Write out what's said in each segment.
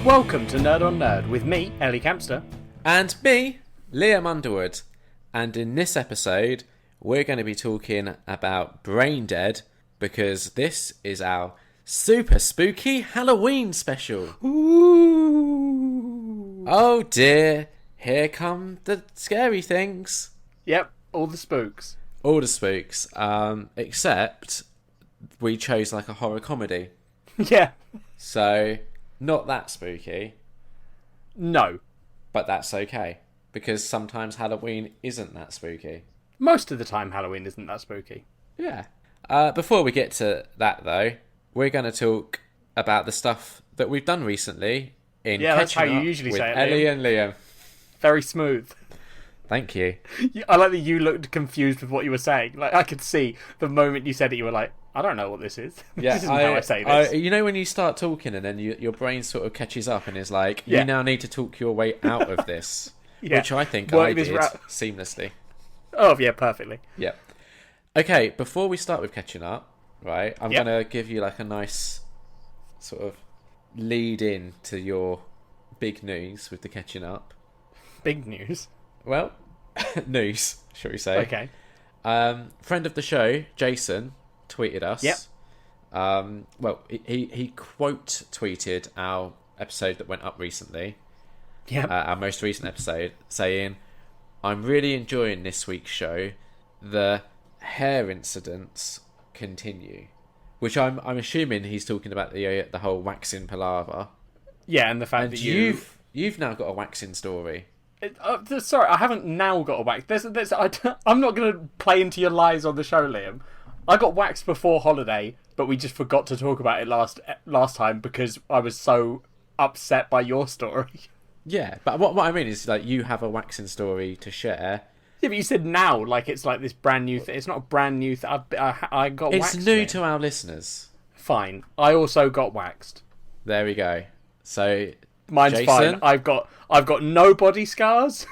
Welcome to Nerd on Nerd with me, Ellie Campster. And me, Liam Underwood. And in this episode, we're going to be talking about Brain Dead because this is our super spooky Halloween special. Ooh. Oh dear, here come the scary things. Yep, all the spooks. All the spooks, except we chose like a horror comedy. Yeah. So, not that spooky. No. But that's okay, because sometimes Halloween isn't that spooky. Most of the time Halloween isn't that spooky. Yeah. Before we get to that, though, we're going to talk about the stuff that we've done recently in that's how Catching you Up usually with say it, Ellie Liam. and Liam. Very smooth. Thank you. I like that you looked confused with what you were saying. Like, I could see the moment you said it, you were like, I don't know what this is. Yeah, this isn't how I say this. you know when you start talking and then your brain sort of catches up and is like, Yeah. you now need to talk your way out of this. Yeah. Which I think Work I this did route. seamlessly. Oh, yeah, perfectly. Yeah. Okay, before we start with Catching Up, right, I'm Yep. going to give you like a nice sort of lead in to your big news with the Catching Up. Big news. Well, news, shall we say. Okay. Friend of the show, Jason, tweeted us. Yep. Well, he quote tweeted our episode that went up recently, Yeah. our most recent episode, saying, "I'm really enjoying this week's show. The hair incidents continue," which I'm assuming he's talking about the whole waxing palaver. Yeah, and the fact And that you've now got a waxing story. Sorry, I haven't now got a wax. I'm not going to play into your lies on the show, Liam. I got waxed before holiday, but we just forgot to talk about it last time because I was so upset by your story. Yeah, but what I mean is like you have a waxing story to share. Yeah, but you said now, like it's like this brand new thing. It's not a brand new thing. I got waxed. It's new mate. to our listeners. Fine. I also got waxed. There we go. So Mine's Jason? fine. I've got no body scars.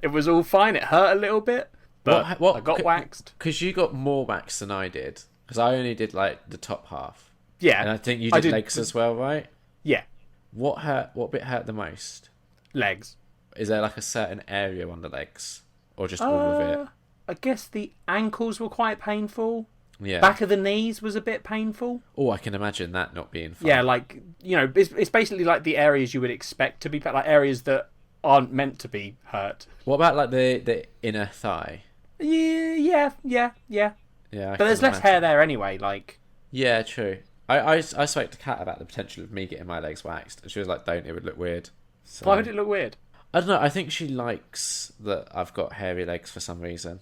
It was all fine. It hurt a little bit, but What- I got waxed. Because you got more wax than I did. Because I only did like the top half. Yeah, And I think you I did legs as well, right? Yeah, What hurt? What bit hurt the most? legs. Is there like a certain area on the legs? Or just all of it? I guess the ankles were quite painful. Yeah. Back of the knees was a bit painful. Oh, I can imagine that not being fun. Yeah, like, you know, it's basically like the areas you would expect to be, like areas that aren't meant to be hurt. What about like the inner thigh? Yeah. Yeah. But there's less hair there anyway, like... Yeah, true. I spoke to Kat about the potential of me getting my legs waxed. And she was like, don't, it would look weird. So, Why would it look weird? I don't know. I think she likes that I've got hairy legs for some reason.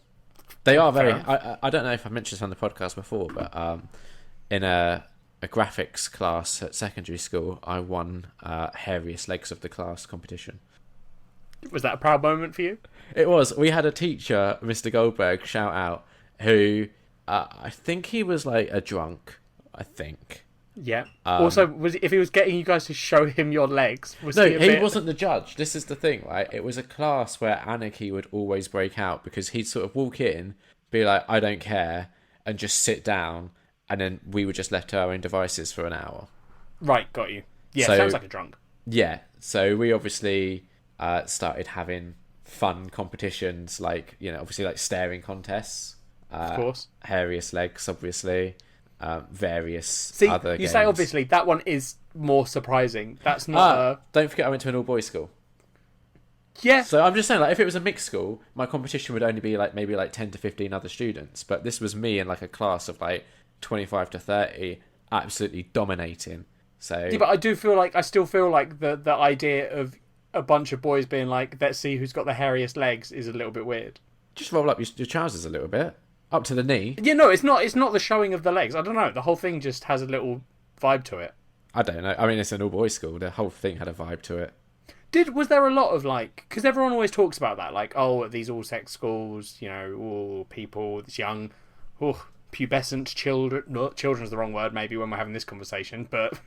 They are very... I don't know if I mentioned this on the podcast before, but in a graphics class at secondary school, I won hairiest legs of the class competition. Was that a proud moment for you? It was. We had a teacher, Mr. Goldberg, shout out, who I think he was like a drunk, I think. Yeah. Also, if he was getting you guys to show him your legs, was No, he a bit... wasn't the judge. This is the thing, right? It was a class where anarchy would always break out because he'd sort of walk in, be like, I don't care, and just sit down, and then we were just left to our own devices for an hour. Right, got you. Yeah, So- sounds like a drunk. Yeah, so we obviously started having fun competitions, like, you know, obviously like staring contests. Of course. Hairiest legs, obviously. Various See, other you games. say obviously, that one is more surprising. That's not Don't forget I went to an all-boys school. Yeah. So I'm just saying, like, if it was a mixed school, my competition would only be like maybe like 10 to 15 other students. But this was me in like a class of like 25 to 30, absolutely dominating. So Yeah, but I still feel like the idea of a bunch of boys being like, let's see who's got the hairiest legs is a little bit weird. just roll up your trousers a little bit, up to the knee. Yeah, no, it's not the showing of the legs. I don't know. The whole thing just has a little vibe to it. I don't know. I mean, it's an all-boys school. The whole thing had a vibe to it. Was there a lot of like, because everyone always talks about that, like, oh, at these all-sex schools, you know, oh, people, this young, pubescent children. No, children's the wrong word, maybe, when we're having this conversation, but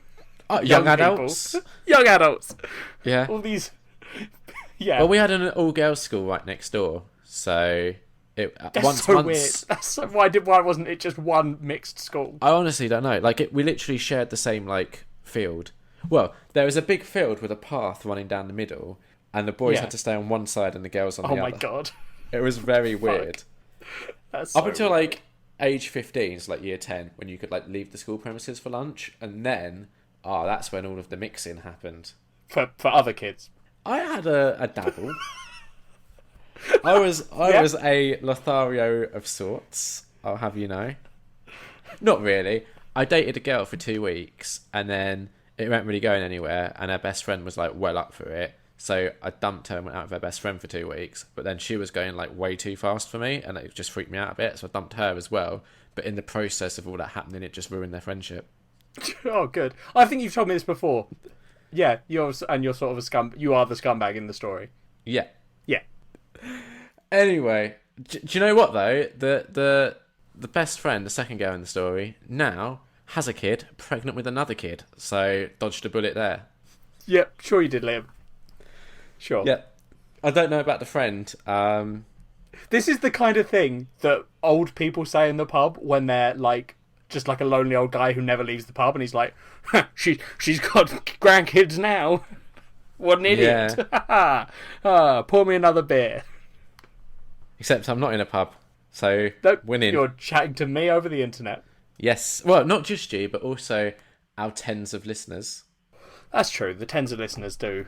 Young adults. Young adults. Yeah. All these. Yeah. Well, we had an all-girls school right next door, so That's weird. That's so, why wasn't it just one mixed school? I honestly don't know. Like, we literally shared the same like field. Well, there was a big field with a path running down the middle, and the boys Yeah. had to stay on one side and the girls on the Oh other. my god. It was very weird. That's Up so until weird. like age 15, so like year 10, when you could like leave the school premises for lunch, and then that's when all of the mixing happened. For other kids. I had a dabble. I was a Lothario of sorts, I'll have you know. Not really. I dated a girl for 2 weeks, and then it wasn't really going anywhere, and her best friend was like well up for it. So I dumped her and went out with her best friend for 2 weeks, but then she was going like way too fast for me, and it just freaked me out a bit, so I dumped her as well. But in the process of all that happening, it just ruined their friendship. Oh, good. I think you've told me this before. Yeah, you're sort of a scum. You are the scumbag in the story. Yeah. Yeah. Anyway, do you know what though? The best friend, the second girl in the story, now has a kid, pregnant with another kid. So dodged a bullet there. Yep, sure you did, Liam. Sure. Yeah. I don't know about the friend. This is the kind of thing that old people say in the pub when they're like just like a lonely old guy who never leaves the pub, and he's like, she's got grandkids now. What an idiot. Yeah. Pour me another beer. Except I'm not in a pub, so Nope, winning. You're chatting to me over the internet. Yes. Well, not just you, but also our tens of listeners. That's true. The tens of listeners do.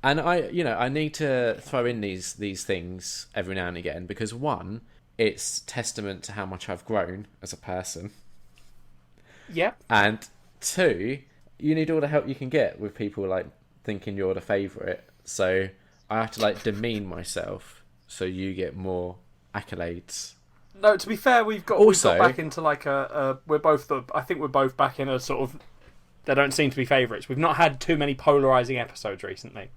And I need to throw in these things every now and again because one, it's testament to how much I've grown as a person. Yeah. And two, you need all the help you can get with people like thinking you're the favourite. So I have to like demean myself so you get more accolades. No, to be fair, we've got back into like I think we're both back in a sort of. They don't seem to be favourites. We've not had too many polarising episodes recently.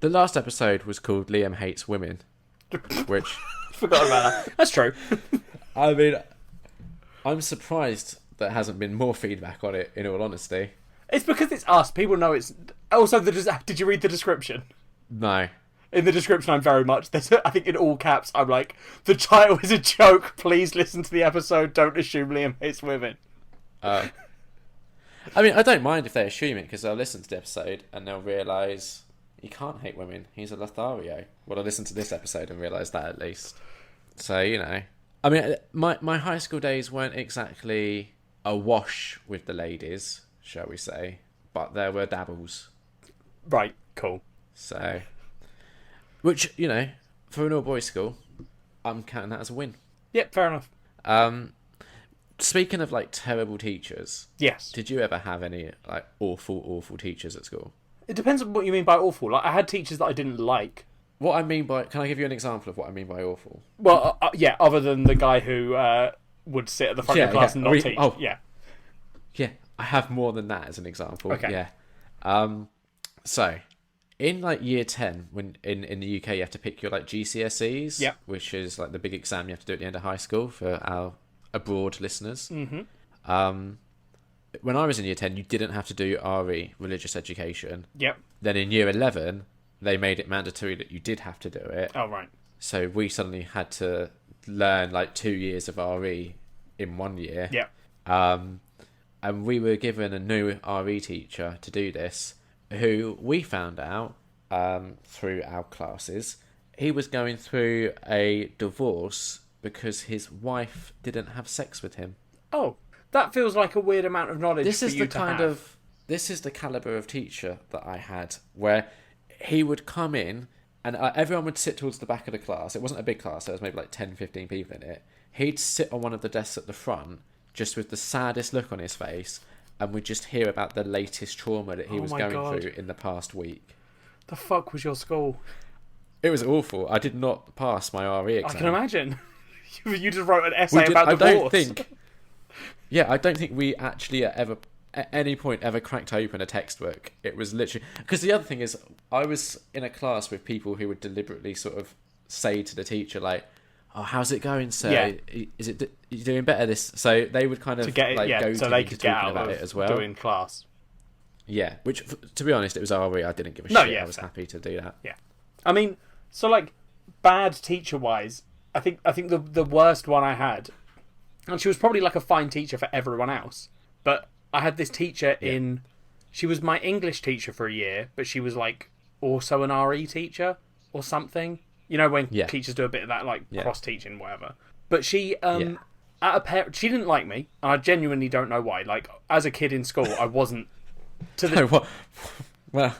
The last episode was called Liam Hates Women, which Forgot about that. That's true. I mean, I'm surprised there hasn't been more feedback on it, in all honesty. It's because it's us. People know it's. Also, did you read the description? No. In the description, I'm very much. I think in all caps, I'm like, the title is a joke. Please listen to the episode. Don't assume Liam hates women. I mean, I don't mind if they assume it because they'll listen to the episode and they'll realise he can't hate women. He's a Lothario. Well, I listened to this episode and realised that at least. So, I mean, my high school days weren't exactly awash with the ladies, shall we say, but there were dabbles. Right, cool. So, which, for an all-boys school, I'm counting that as a win. Yep, fair enough. Speaking of, like, terrible teachers... Yes. Did you ever have any, like, awful teachers at school? It depends on what you mean by awful. Like, I had teachers that I didn't like. What I mean by... Can I give you an example of what I mean by awful? Well, yeah, other than the guy who would sit at the front of the class and not teach. Oh. Yeah. Yeah, I have more than that as an example. Okay. Yeah. So, in, like, year 10, when in the UK you have to pick your, like, GCSEs, Yep. which is, like, the big exam you have to do at the end of high school for our abroad listeners. Mm-hmm. When I was in year 10, you didn't have to do RE, religious education. Yep. Then in year 11, they made it mandatory that you did have to do it. Oh, right. So we suddenly had to learn like 2 years of RE in 1 year. Yep. And we were given a new RE teacher to do this, who we found out through our classes, he was going through a divorce because his wife didn't have sex with him. Oh, that feels like a weird amount of knowledge This for is you the to kind have. of this is the caliber of teacher that I had, where he would come in and everyone would sit towards the back of the class. It wasn't a big class, there was maybe like 10, 15 people in it. He'd sit on one of the desks at the front, just with the saddest look on his face, and we'd just hear about the latest trauma that he was going through in the past week. The fuck was your school? It was awful. I did not pass my RE exam. I can imagine. You just wrote an essay about divorce. I don't think we actually at any point ever cracked open a textbook. It was literally... Because the other thing is, I was in a class with people who would deliberately sort of say to the teacher, like, oh, how's it going, sir? Yeah. Is it you're doing better this... So they would kind of to get it, like, go so to they me could to get talking out about of it as well. doing class. Yeah, which, to be honest, it was RE. I didn't give a No, shit. yeah, I was fair. happy to do that. Yeah. I mean, so like, bad teacher-wise, I think the worst one I had, and she was probably like a fine teacher for everyone else, but I had this teacher in She was my English teacher for a year, but she was like also an RE teacher or something. You know, when teachers do a bit of that, like cross teaching, whatever. But she, she didn't like me, and I genuinely don't know why. Like, as a kid in school, I wasn't to the. No, what? Well,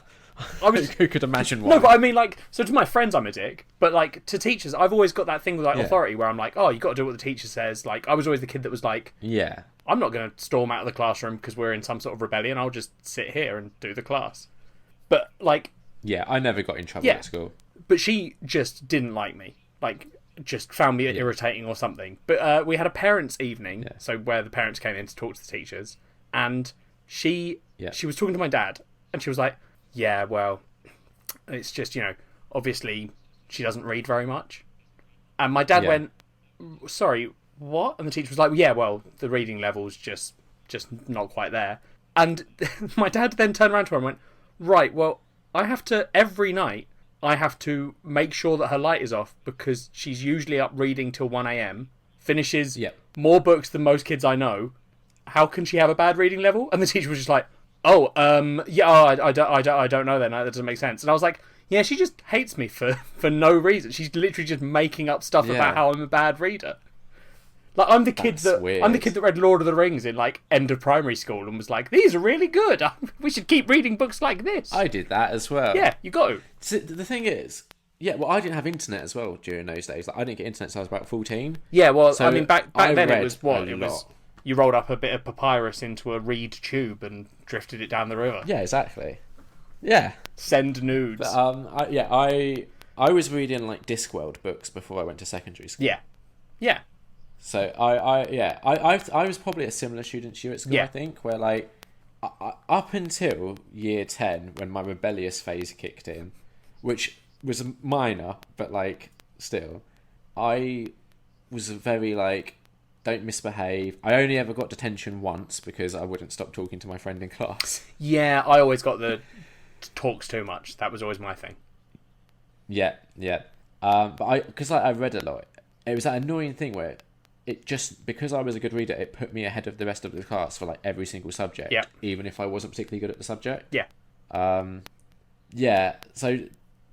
I was. Who could imagine why? No, but I mean, like, so to my friends, I'm a dick. But like to teachers, I've always got that thing with like authority, where I'm like, oh, you got to do what the teacher says. Like, I was always the kid that was like, I'm not going to storm out of the classroom because we're in some sort of rebellion. I'll just sit here and do the class. But like, I never got in trouble at school. But she just didn't like me. Like, just found me irritating or something. But we had a parents' evening, so where the parents came in to talk to the teachers, and she was talking to my dad, and she was like, yeah, well, it's just, you know, obviously she doesn't read very much. And my dad went, sorry, what? And the teacher was like, yeah, well, the reading level's just not quite there. And my dad then turned around to her and went, right, well, every night, I have to make sure that her light is off because she's usually up reading till 1 a.m, finishes more books than most kids I know. How can she have a bad reading level? And the teacher was just like, I don't know then. That doesn't make sense. And I was like, yeah, she just hates me for no reason. She's literally just making up stuff about how I'm a bad reader. Like, I'm the kid that read Lord of the Rings in like end of primary school and was like, these are really good. We should keep reading books like this. I did that as well. Yeah, you got to. So the thing is, I didn't have internet as well during those days. Like, I didn't get internet until I was about 14. Yeah, well, so I mean, back then it was what? It was you rolled up a bit of papyrus into a reed tube and drifted it down the river. Yeah, exactly. Yeah. Send nudes. But, I was reading like Discworld books before I went to secondary school. Yeah. Yeah. So I was probably a similar student to you at school, I think, where like up until year 10 when my rebellious phase kicked in, which was minor, but like still, I was very like, don't misbehave. I only ever got detention once because I wouldn't stop talking to my friend in class. Yeah, I always got the talks too much. That was always my thing. Yeah. But because I read a lot, it was that annoying thing where it just, because I was a good reader, it put me ahead of the rest of the class for like every single subject, even if I wasn't particularly good at the subject. So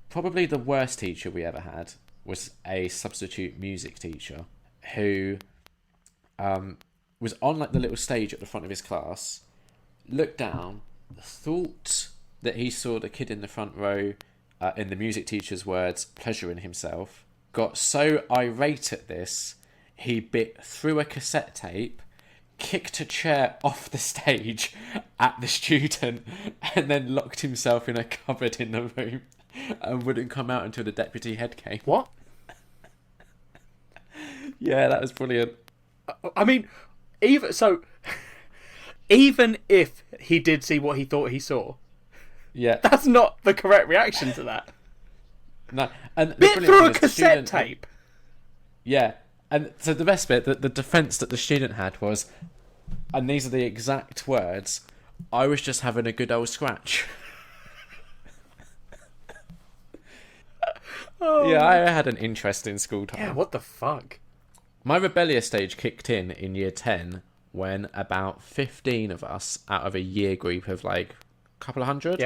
probably the worst teacher we ever had was a substitute music teacher who was on like the little stage at the front of his class, looked down, thought that he saw the kid in the front row, in the music teacher's words, pleasuring himself, got so irate at this, he bit through a cassette tape, kicked a chair off the stage at the student, and then locked himself in a cupboard in the room and wouldn't come out until the deputy head came. What? Yeah, that was brilliant. I mean, even if he did see what he thought he saw, that's not the correct reaction to that. No, and bit through a cassette tape. Yeah, and so the best bit, the defence that the student had was, and these are the exact words, I was just having a good old scratch. Yeah, I had an interesting school time. Yeah, what the fuck? My rebellious stage kicked in year 10 when about 15 of us out of a year group of like a couple of hundred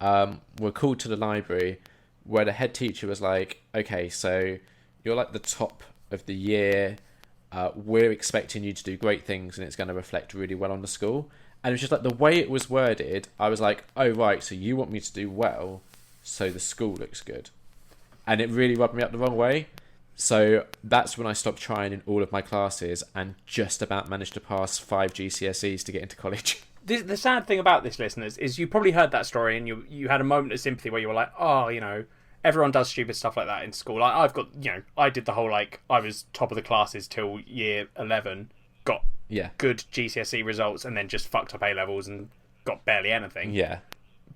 were called to the library where the head teacher was like, okay, so you're like the top of the year. We're expecting you to do great things and it's going to reflect really well on the school. And it was just like the way it was worded, I was like, oh, right, so you want me to do well so the school looks good. And it really rubbed me up the wrong way. So that's when I stopped trying in all of my classes and just about managed to pass 5 GCSEs to get into college. The sad thing about this, listeners, is you probably heard that story and you had a moment of sympathy where you were like, oh, you know, everyone does stupid stuff like that in school. I've got, you know, I did the whole, like, I was top of the classes till year 11, got good GCSE results, and then just fucked up A-levels and got barely anything. Yeah.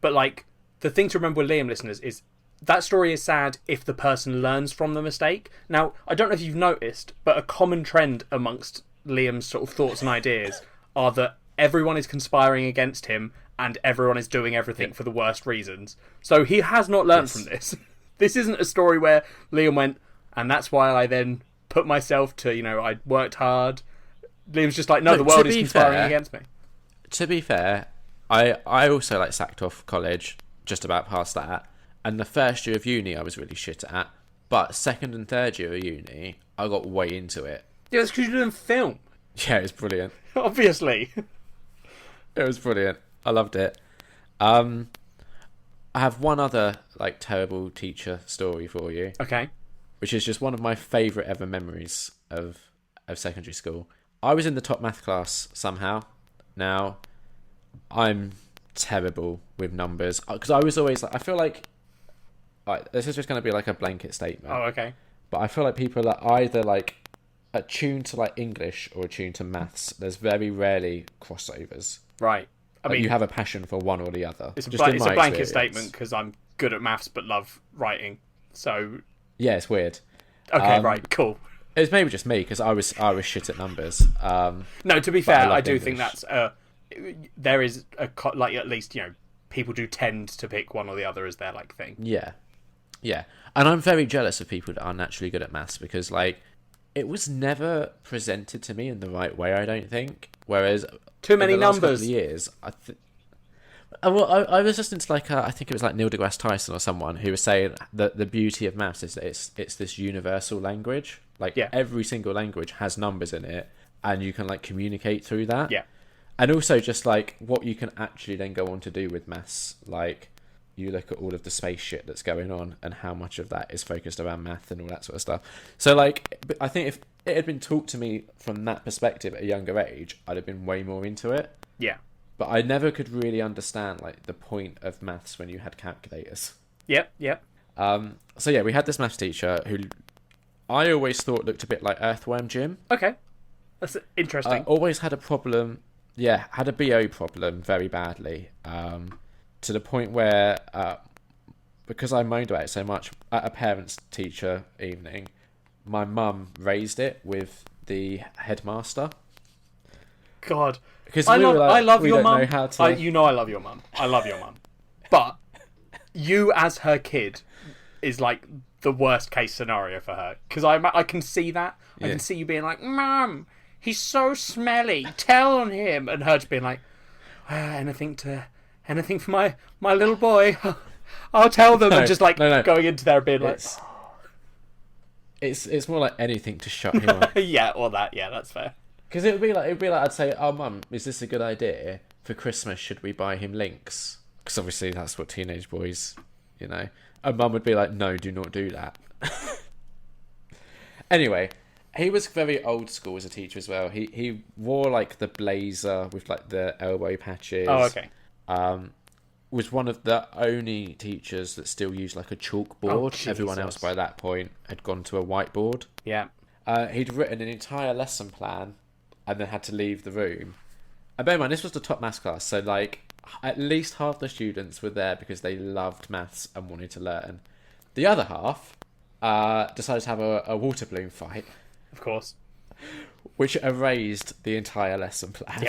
But, like, the thing to remember with Liam, listeners, is that story is sad if the person learns from the mistake. Now, I don't know if you've noticed, but a common trend amongst Liam's sort of thoughts and ideas are that everyone is conspiring against him and everyone is doing everything for the worst reasons. So he has not learned from this. This isn't a story where Liam went, and that's why I then put myself to, you know, I worked hard. Liam's just like, no, the world is conspiring against me. To be fair, I also like sacked off college, just about past that. And the first year of uni I was really shit at. But second and third year of uni, I got way into it. Yeah, it's because you're doing film. Yeah, it was brilliant. Obviously. It was brilliant. I loved it. I have one other like terrible teacher story for you. Okay. Which is just one of my favourite ever memories of secondary school. I was in the top math class somehow. Now, I'm terrible with numbers because I was always like, I feel like this is just going to be like a blanket statement. Oh, okay. But I feel like people are either like attuned to like English or attuned to maths. There's very rarely crossovers. Right. I mean, you have a passion for one or the other. It's a blanket statement because I'm good at maths but love writing. So yeah, it's weird. Okay, right, cool. It's maybe just me because I was shit at numbers. No, to be fair, I do English. think that's there is like at least people do tend to pick one or the other as their like thing. Yeah, and I'm very jealous of people that are naturally good at maths because like it was never presented to me in the right way. I don't think. Whereas too many in the last numbers. couple of years, I was listening to like I think it was like Neil deGrasse Tyson or someone who was saying that the beauty of maths is that it's this universal language. Like every single language has numbers in it, and you can like communicate through that. Yeah, and also just like what you can actually then go on to do with maths. Like you look at all of the space shit that's going on and how much of that is focused around math and all that sort of stuff. So like, I think if it had been taught to me from that perspective at a younger age, I'd have been way more into it. Yeah. But I never could really understand like the point of maths when you had calculators. Yep. So yeah, we had this maths teacher who I always thought looked a bit like Earthworm Jim. Okay, that's interesting. Always had a problem. Yeah, had a BO problem very badly. To the point where because I moaned about it so much at a parents teacher evening, my mum raised it with the headmaster. God, because I love your mum. I love your mum. I love your mum. But you as her kid is like the worst case scenario for her because I can see that. I can see you being like, Mum, he's so smelly. Tell on him, and her just being like, anything for my little boy. I'll tell them, and just like going into there and being like, it's more like anything to shut him up. That's fair. Because it'd be like I'd say, oh Mum, is this a good idea for Christmas? Should we buy him Lynx? Because obviously that's what teenage boys, And Mum would be like, no, do not do that. Anyway, he was very old school as a teacher as well. He wore like the blazer with like the elbow patches. Oh, okay. Was one of the only teachers that still used like a chalkboard. Everyone else by that point had gone to a whiteboard. Yeah. He'd written an entire lesson plan and then had to leave the room. And bear in mind, this was the top maths class, so like at least half the students were there because they loved maths and wanted to learn. The other half decided to have a water balloon fight. Of course. Which erased the entire lesson plan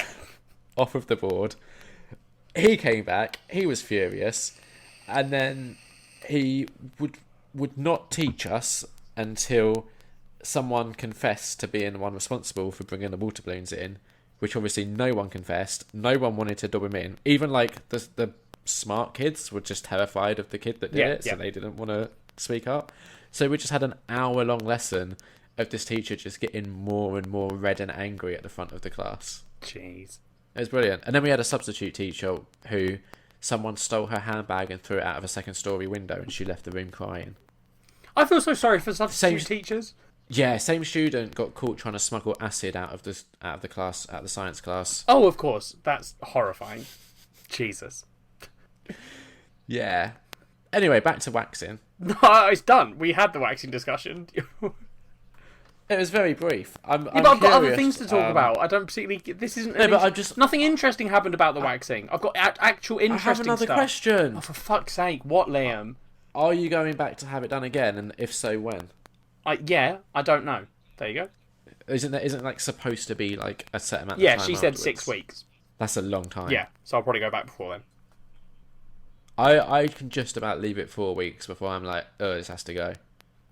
off of the board. He came back, he was furious, and then he would not teach us until someone confessed to being the one responsible for bringing the water balloons in, which obviously no one confessed. No one wanted to dub him in. Even like the smart kids were just terrified of the kid that did it, so they didn't want to speak up. So we just had an hour-long lesson of this teacher just getting more and more red and angry at the front of the class. Jeez. It was brilliant. And then we had a substitute teacher who someone stole her handbag and threw it out of a second-story window, and she left the room crying. I feel so sorry for substitute teachers. Yeah, same student got caught trying to smuggle acid out of the class, out of the science class. Oh, of course. That's horrifying. Jesus. Yeah. Anyway, back to waxing. No, it's done. We had the waxing discussion. It was very brief. I've got other things to talk about. I don't particularly. This isn't. No, but I'm just nothing interesting happened about the waxing. I've got actual interesting stuff. I have another question. Oh, for fuck's sake! What, Liam? Are you going back to have it done again? And if so, when? I don't know. There you go. Isn't like supposed to be like a set amount of time? Yeah, she said 6 weeks. That's a long time. Yeah, so I'll probably go back before then. I can just about leave it 4 weeks before I'm like, oh, this has to go.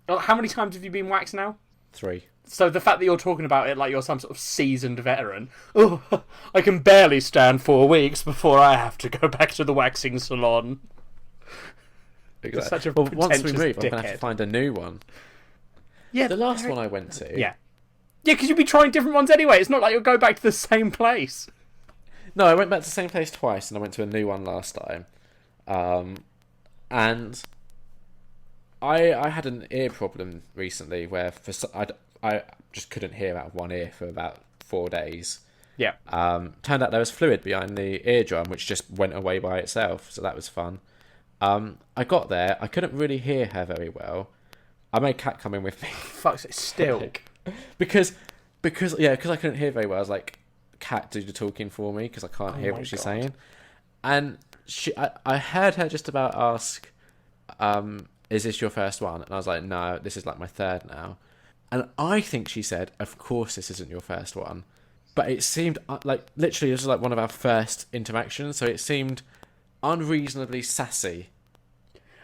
How many times have you been waxed now? 3. So the fact that you're talking about it like you're some sort of seasoned veteran. Oh, I can barely stand 4 weeks before I have to go back to the waxing salon. Exactly. Such a once we move, dickhead. I'm going to have to find a new one. Yeah, the last one I went to. Yeah, because you'll be trying different ones anyway. It's not like you'll go back to the same place. No, I went back to the same place twice, and I went to a new one last time. And I had an ear problem recently where I just couldn't hear out of one ear for about 4 days. Yeah. Turned out there was fluid behind the eardrum, which just went away by itself, so that was fun. I got there, I couldn't really hear her very well. I made Kat come in with me. Fuck's it, still. because I couldn't hear very well, I was like, Kat, do the talking for me, because I can't hear what she's saying. And I heard her just about ask, is this your first one? And I was like, no, this is like my third now. And I think she said, of course this isn't your first one. But it seemed like, literally, this was like one of our first interactions, so it seemed unreasonably sassy.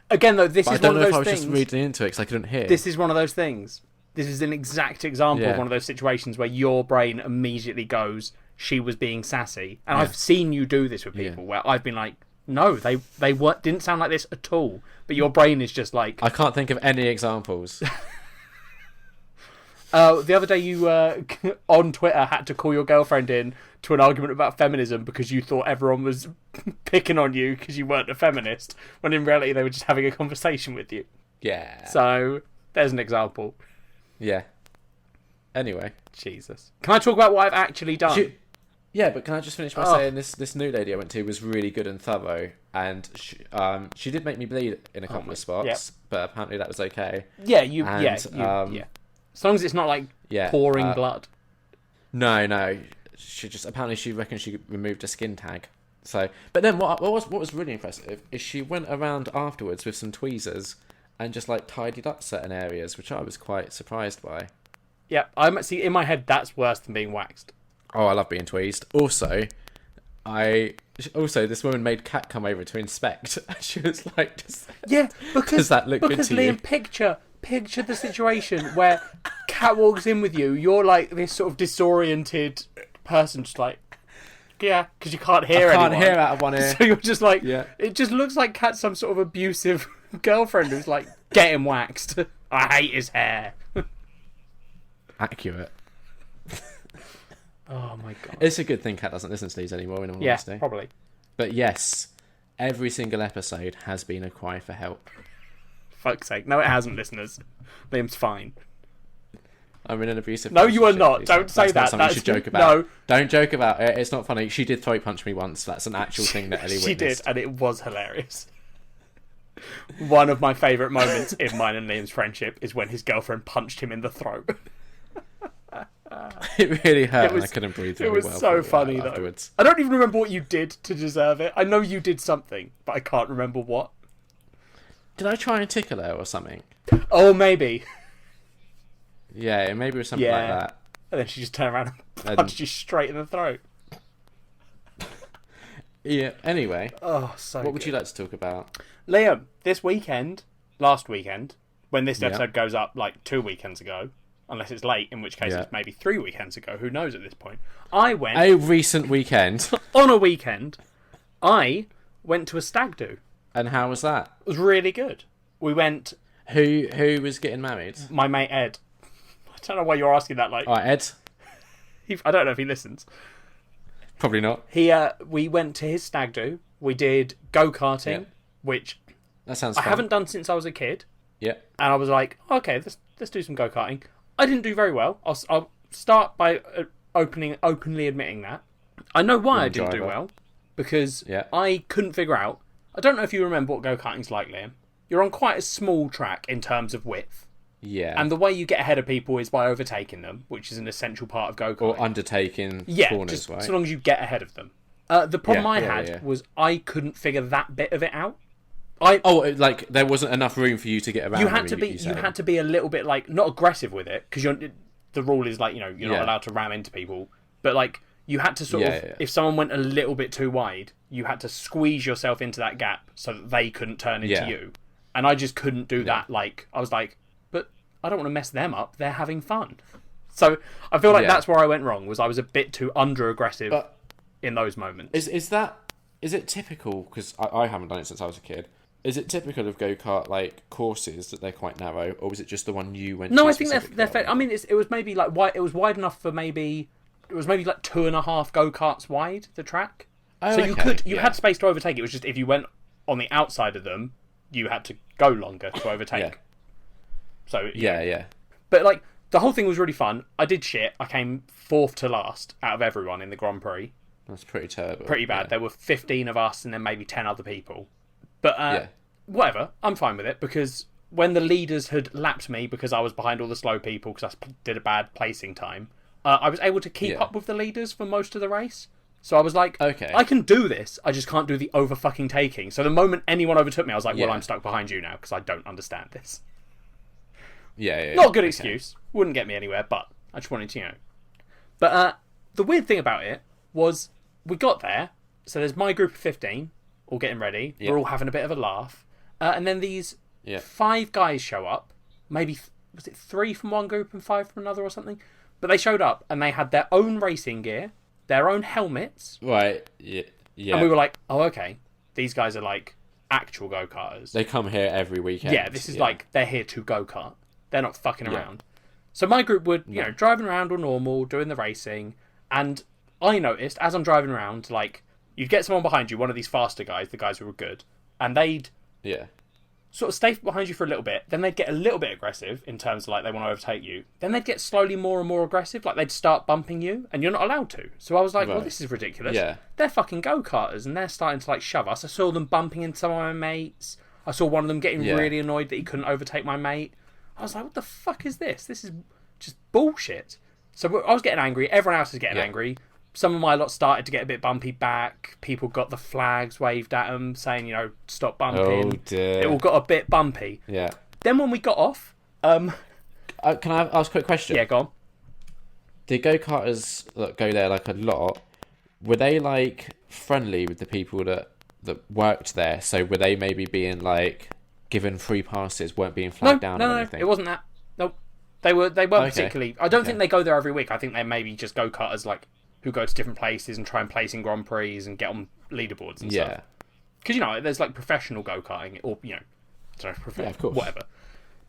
Again, though, this but is I don't one know of those if I was things. just reading into it because I couldn't hear. This is one of those things. This is an exact example of one of those situations where your brain immediately goes, she was being sassy. And I've seen you do this with people where I've been like, no, they didn't sound like this at all. But your brain is just like... I can't think of any examples. The other day you, on Twitter, had to call your girlfriend in to an argument about feminism because you thought everyone was picking on you because you weren't a feminist, when in reality they were just having a conversation with you. Yeah. So, there's an example. Yeah. Anyway. Jesus. Can I talk about what I've actually done? Yeah, but can I just finish by saying this new lady I went to was really good and thorough, and she did make me bleed in a couple of spots, but apparently that was okay. Yeah, yeah. As long as it's not like pouring blood. No. Apparently she reckons she removed a skin tag. So, but then what was really impressive is she went around afterwards with some tweezers and just like tidied up certain areas, which I was quite surprised by. Yeah, I'm actually in my head. That's worse than being waxed. Oh, I love being tweezed. Also, this woman made Kat come over to inspect. She was like, does that look good to Liam, you? Picture the situation where Kat walks in with you. You're like this sort of disoriented person, just like, yeah, because you can't hear anyone. I can't hear out of one ear. So you're just like, it just looks like Kat's some sort of abusive girlfriend who's like, get him waxed. I hate his hair. Accurate. Oh my god. It's a good thing Kat doesn't listen to these anymore, in all honesty. Yeah, probably. But yes, every single episode has been a cry for help. Fuck's sake. No, it hasn't, listeners. Liam's fine. I'm in an abusive No, you are not. Lisa. Don't say That's that. Not something you should joke about. No. Don't joke about it. It's not funny. She did throat punch me once. That's an actual thing that Ellie witnessed. She did, and it was hilarious. One of my favourite moments in mine and Liam's friendship is when his girlfriend punched him in the throat. It really hurt, and I couldn't breathe very well. It was so funny, though. Afterwards. I don't even remember what you did to deserve it. I know you did something, but I can't remember what. Did I try and tickle her or something? Oh, maybe. Yeah, maybe it was something like that. And then she just turned around and punched you straight in the throat. Yeah, anyway. Oh, so What would you like to talk about? Liam, last weekend, when this episode goes up like 2 weekends ago, unless it's late, in which case it's maybe 3 weekends ago, who knows at this point, I went... A recent weekend. On a weekend, I went to a stag do. And how was that? It was really good. We went... Who was getting married? My mate Ed. I don't know why you're asking that. Like, Ed? I don't know if he listens. Probably not. We went to his stag do. We did go-karting, which that sounds I fun. haven't done since I was a kid. Yeah. And I was like, okay, let's do some go-karting. I didn't do very well. I'll start by openly admitting that. I know why I didn't do well. Because I couldn't figure out... I don't know if you remember what go-karting's like, Liam. You're on quite a small track in terms of width. Yeah. And the way you get ahead of people is by overtaking them, which is an essential part of go-karting. Or undertaking corners, just right? so long as you get ahead of them. The problem I had was I couldn't figure that bit of it out. Like there wasn't enough room for you to get around. You had to be a little bit like not aggressive with it because the rule is like you're not allowed to ram into people, but like you had to sort of if someone went a little bit too wide, you had to squeeze yourself into that gap so that they couldn't turn into you. And I just couldn't do that. Like I was like, but I don't want to mess them up. They're having fun. So I feel like that's where I went wrong. Was I was a bit too under aggressive in those moments. Is it typical? Because I haven't done it since I was a kid. Is it typical of go-kart like courses that they're quite narrow, or was it just the one you went to? No, I think they're fair. I mean, it was maybe like wide. It was wide enough for maybe. It was maybe like 2.5 go-karts wide, the track. Oh, so okay. you had space to overtake. It was just if you went on the outside of them, you had to go longer to overtake. Yeah. So yeah. But like the whole thing was really fun. I did shit. I came 4th to last out of everyone in the Grand Prix. That's pretty terrible. Pretty bad. Yeah. There were 15 of us and then maybe 10 other people. But whatever. I'm fine with it because when the leaders had lapped me because I was behind all the slow people because I did a bad placing time, I was able to keep up with the leaders for most of the race. So I was like, okay, I can do this. I just can't do the over fucking taking. So the moment anyone overtook me, I was like, well, I'm stuck behind you now because I don't understand this. Yeah. Not a good excuse. Wouldn't get me anywhere, but I just wanted to, But the weird thing about it was we got there. So there's my group of 15 all getting ready. Yeah. We're all having a bit of a laugh. And then these 5 guys show up. Maybe, was it 3 from one group and 5 from another or something? But they showed up and they had their own racing gear, their own helmets. Right, yeah. And we were like, oh, okay. These guys are like actual go-karters. They come here every weekend. Yeah, this is like, they're here to go-kart. They're not fucking around. So my group would, driving around all normal, doing the racing. And I noticed, as I'm driving around, like, you'd get someone behind you, one of these faster guys, the guys who were good, and they'd sort of stay behind you for a little bit. Then they'd get a little bit aggressive in terms of, like, they want to overtake you. Then they'd get slowly more and more aggressive. Like, they'd start bumping you, and you're not allowed to. So I was like, well, this is ridiculous. Yeah. They're fucking go-karters, and they're starting to, like, shove us. I saw them bumping into some of my mates. I saw one of them getting really annoyed that he couldn't overtake my mate. I was like, what the fuck is this? This is just bullshit. So I was getting angry. Everyone else was getting angry. Some of my lot started to get a bit bumpy back. People got the flags waved at them saying, stop bumping. Oh, dear. It all got a bit bumpy. Yeah. Then when we got off... can I ask a quick question? Yeah, go on. The go-karters that go there, like, a lot, were they, like, friendly with the people that worked there? So were they maybe being, like, given free passes, weren't being flagged down or anything? No, it wasn't that. Nope. They weren't particularly... I don't think they go there every week. I think they maybe just go-karters, like... who go to different places and try and place in Grand Prix and get on leaderboards and stuff. Because, there's like professional go-karting, or, of course. Whatever.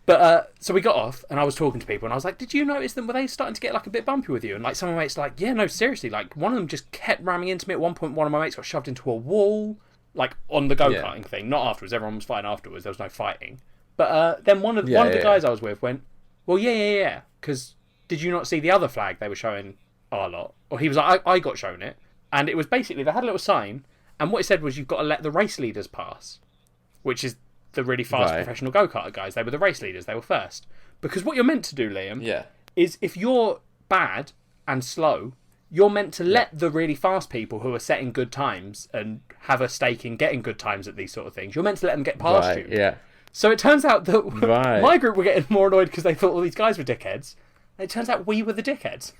But, so we got off, and I was talking to people, and I was like, did you notice them? Were they starting to get, like, a bit bumpy with you? And, like, some of my mates were like, yeah, no, seriously. Like, one of them just kept ramming into me. At one point, one of my mates got shoved into a wall, like, on the go-karting thing. Not afterwards. Everyone was fine afterwards. There was no fighting. But then one of the guys I was with went, well, yeah. Because did you not see the other flag they were showing our lot? Or he was like, I got shown it. And it was basically, they had a little sign, and what it said was, you've got to let the race leaders pass. Which is the really fast professional go-karter guys. They were the race leaders. They were first. Because what you're meant to do, Liam, is if you're bad and slow, you're meant to let the really fast people who are setting good times and have a stake in getting good times at these sort of things, you're meant to let them get past you. Yeah. So it turns out that my group were getting more annoyed because they thought all these guys were dickheads. And it turns out we were the dickheads.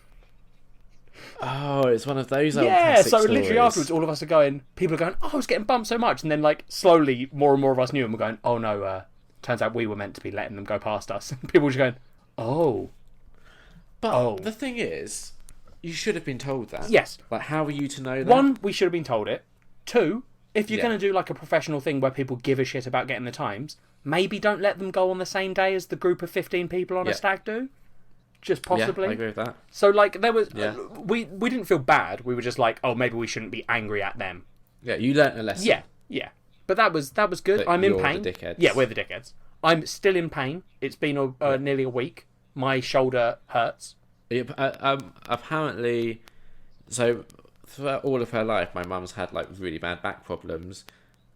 Oh, it's one of those old so stories. Literally afterwards, all of us are going, people are going, oh, I was getting bumped so much. And then, like, slowly, more and more of us knew, and we're going, oh no, turns out we were meant to be letting them go past us. And people were just going, oh. But the thing is, you should have been told that. Yes. Like, how were you to know that? 1, we should have been told it. 2, if you're going to do, like, a professional thing where people give a shit about getting the times, maybe don't let them go on the same day as the group of 15 people on a stag do. Just possibly. Yeah, I agree with that. So, like, there was... we didn't feel bad. We were just like, oh, maybe we shouldn't be angry at them. Yeah, you learnt a lesson. Yeah. But that was good. But I'm in pain. The dickheads. Yeah, we're the dickheads. I'm still in pain. It's been nearly a week. My shoulder hurts. Yeah, apparently... So, throughout all of her life, my mum's had, like, really bad back problems.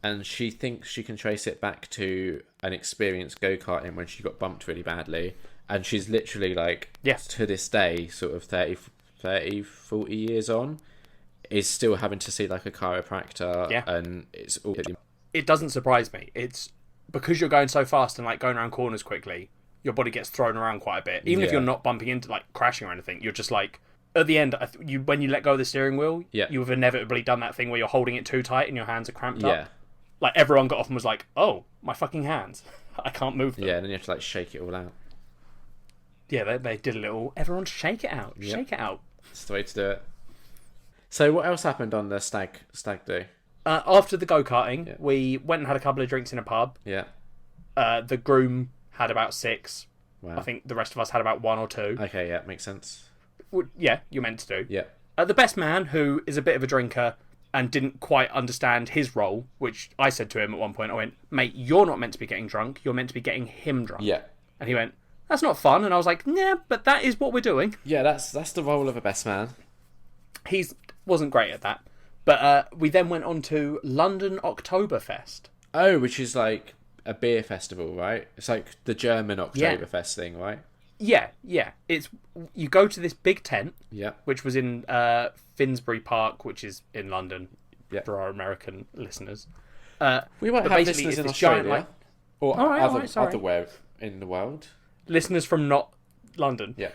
And she thinks she can trace it back to an experience go-karting when she got bumped really badly. And she's literally, like, to this day, sort of 30, 40 years on, is still having to see, like, a chiropractor. Yeah. And it's all... It doesn't surprise me. It's because you're going so fast and, like, going around corners quickly, your body gets thrown around quite a bit. Even if you're not bumping into, like, crashing or anything, you're just, like... At the end, when you let go of the steering wheel, you've inevitably done that thing where you're holding it too tight and your hands are cramped up. Like, everyone got off and was like, oh, my fucking hands. I can't move them. Yeah, and then you have to, like, shake it all out. Yeah, they did a little. Everyone shake it out. Yep. Shake it out. That's the way to do it. So what else happened on the stag do? After the go-karting, we went and had a couple of drinks in a pub. Yeah. The groom had about 6. Wow. I think the rest of us had about 1 or 2. Okay, yeah, makes sense. Well, yeah, you're meant to do. Yeah. The best man, who is a bit of a drinker and didn't quite understand his role, which I said to him at one point, I went, mate, you're not meant to be getting drunk, you're meant to be getting him drunk. Yeah. And he went, that's not fun. And I was like, yeah, but that is what we're doing. Yeah, that's the role of a best man. He wasn't great at that. But we then went on to London Oktoberfest. Oh, which is like a beer festival, right? It's like the German Oktoberfest thing, right? Yeah. It's you go to this big tent, which was in Finsbury Park, which is in London, for our American listeners. We might have listeners in Australia or otherwhere in the world. Listeners from not London. Yeah.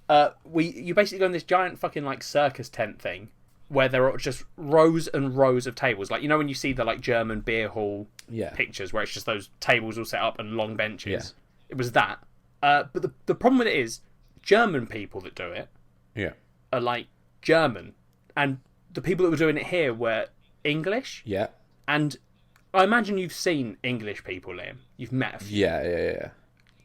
You basically go in this giant fucking like circus tent thing, where there are just rows and rows of tables. Like, you know when you see the like German beer hall pictures where it's just those tables all set up and long benches? It was that. But the problem with it is, German people that do it are like German. And the people that were doing it here were English. Yeah. And I imagine you've seen English people, Liam. You've met a few. Yeah.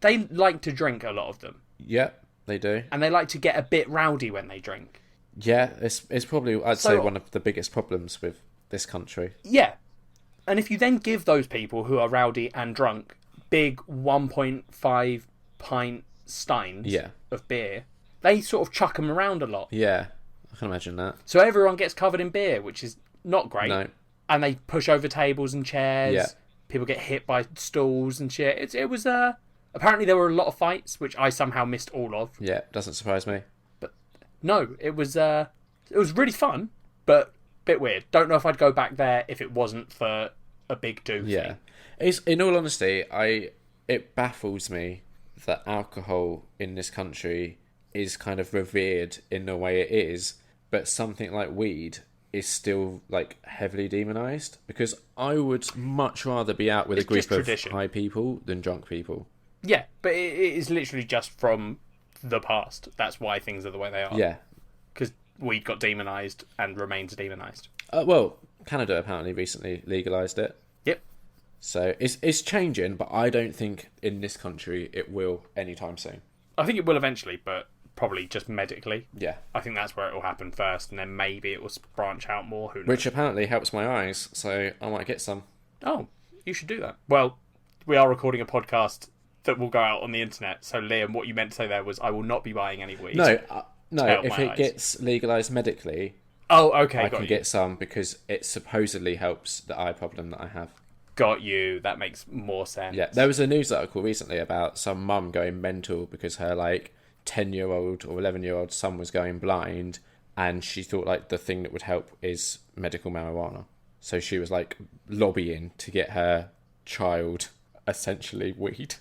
They like to drink, a lot of them. Yeah, they do. And they like to get a bit rowdy when they drink. Yeah, it's probably, I'd say, one of the biggest problems with this country. Yeah. And if you then give those people who are rowdy and drunk big 1.5 pint steins of beer, they sort of chuck them around a lot. Yeah, I can imagine that. So everyone gets covered in beer, which is not great. No. And they push over tables and chairs. Yeah. People get hit by stools and shit. It was, apparently there were a lot of fights, which I somehow missed all of. Yeah, doesn't surprise me. No, it was really fun, but a bit weird. Don't know if I'd go back there if it wasn't for a big do thing. It's, in all honesty, it baffles me that alcohol in this country is kind of revered in the way it is, but something like weed is still like heavily demonized, because I would much rather be out with a group of high people than drunk people. Yeah, but it is literally just from the past. That's why things are the way they are. Yeah. Because weed got demonized and remains demonized. Well, Canada apparently recently legalized it. Yep. So it's changing, but I don't think in this country it will anytime soon. I think it will eventually, but probably just medically. Yeah. I think that's where it will happen first, and then maybe it will branch out more. Who knows? Which apparently helps my eyes, so I might get some. Oh, you should do that. Well, we are recording a podcast that will go out on the internet. So, Liam, what you meant to say there was, I will not be buying any weed. No. If it gets legalised medically, I can get some, because it supposedly helps the eye problem that I have. Got you. That makes more sense. Yeah, there was a news article recently about some mum going mental because her 10-year-old or 11-year-old son was going blind, and she thought the thing that would help is medical marijuana. So she was lobbying to get her child essentially weed.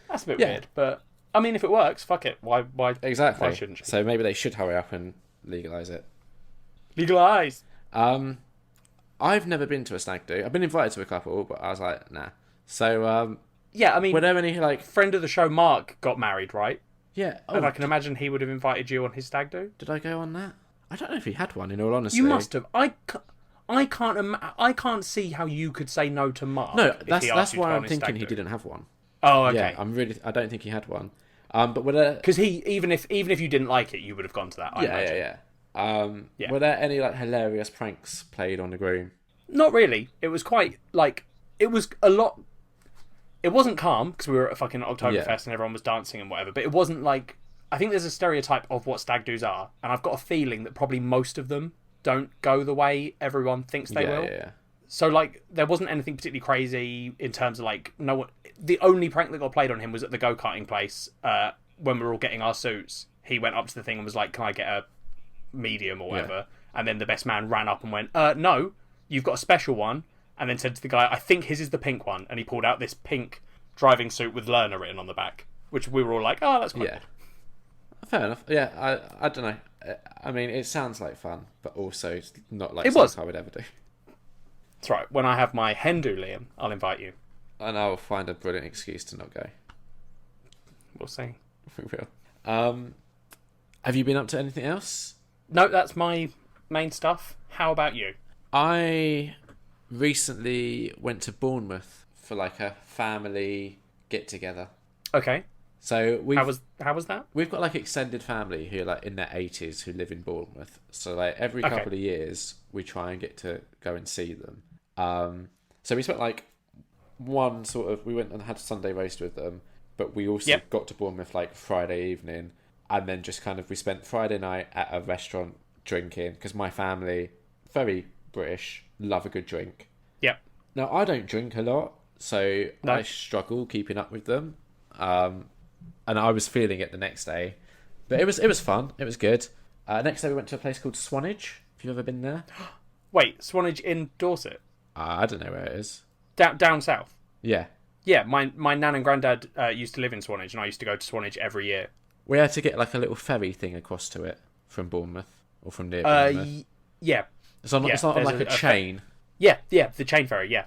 That's a bit weird, but I mean, if it works, fuck it. Why exactly? Why shouldn't she? So maybe they should hurry up and legalise it. Legalise. I've never been to a stag do. I've been invited to a couple, but I was like, nah. So yeah, I mean, were there any friend of the show, Mark, got married, right? Yeah. And I can imagine he would have invited you on his stag do. Did I go on that? I don't know if he had one. In all honesty, you must have. I can't see how you could say no to Mark. No, that's why I'm thinking he didn't have one. Oh, okay. Yeah, I don't think he had one. But because even if you didn't like it, you would have gone to that. I imagine. Were there any hilarious pranks played on the groom? Not really. It was quite it was a lot. It wasn't calm because we were at a fucking Oktoberfest and everyone was dancing and whatever. But it wasn't I think there's a stereotype of what stag do's are, and I've got a feeling that probably most of them don't go the way everyone thinks they will. Yeah. So there wasn't anything particularly crazy in terms of no one. The only prank that got played on him was at the go-karting place when we were all getting our suits. He went up to the thing and was like, "Can I get a medium or whatever?" Yeah. And then the best man ran up and went, "No, you've got a special one." And then said to the guy, "I think his is the pink one." And he pulled out this pink driving suit with "Learner" written on the back, which we were all like, "Oh, that's quite good." Fair enough. Yeah, I don't know. I mean, it sounds like fun, but also it's not something I would ever do. That's right. When I have my hen do, Liam, I'll invite you. And I'll find a brilliant excuse to not go. We'll see. We will. Have you been up to anything else? No, that's my main stuff. How about you? I recently went to Bournemouth for like a family get together. Okay. So how was that? We've got like extended family who are like in their 80s who live in Bournemouth. So like every couple of years we try and get to go and see them. So we spent like we went and had a Sunday roast with them, but we also got to Bournemouth like Friday evening, and then just kind of we spent Friday night at a restaurant drinking, because my family, very British, love a good drink. Yep. Now I don't drink a lot, so I struggle keeping up with them. And I was feeling it the next day, but it was fun. It was good. Next day we went to a place called Swanage. Have you ever been there? Wait, Swanage in Dorset? I don't know where it is. Down south? Yeah. Yeah, my nan and granddad used to live in Swanage, and I used to go to Swanage every year. We had to get like a little ferry thing across to it from Bournemouth, or from near Bournemouth. Yeah. It's not on like a chain. Yeah, the chain ferry. Yeah,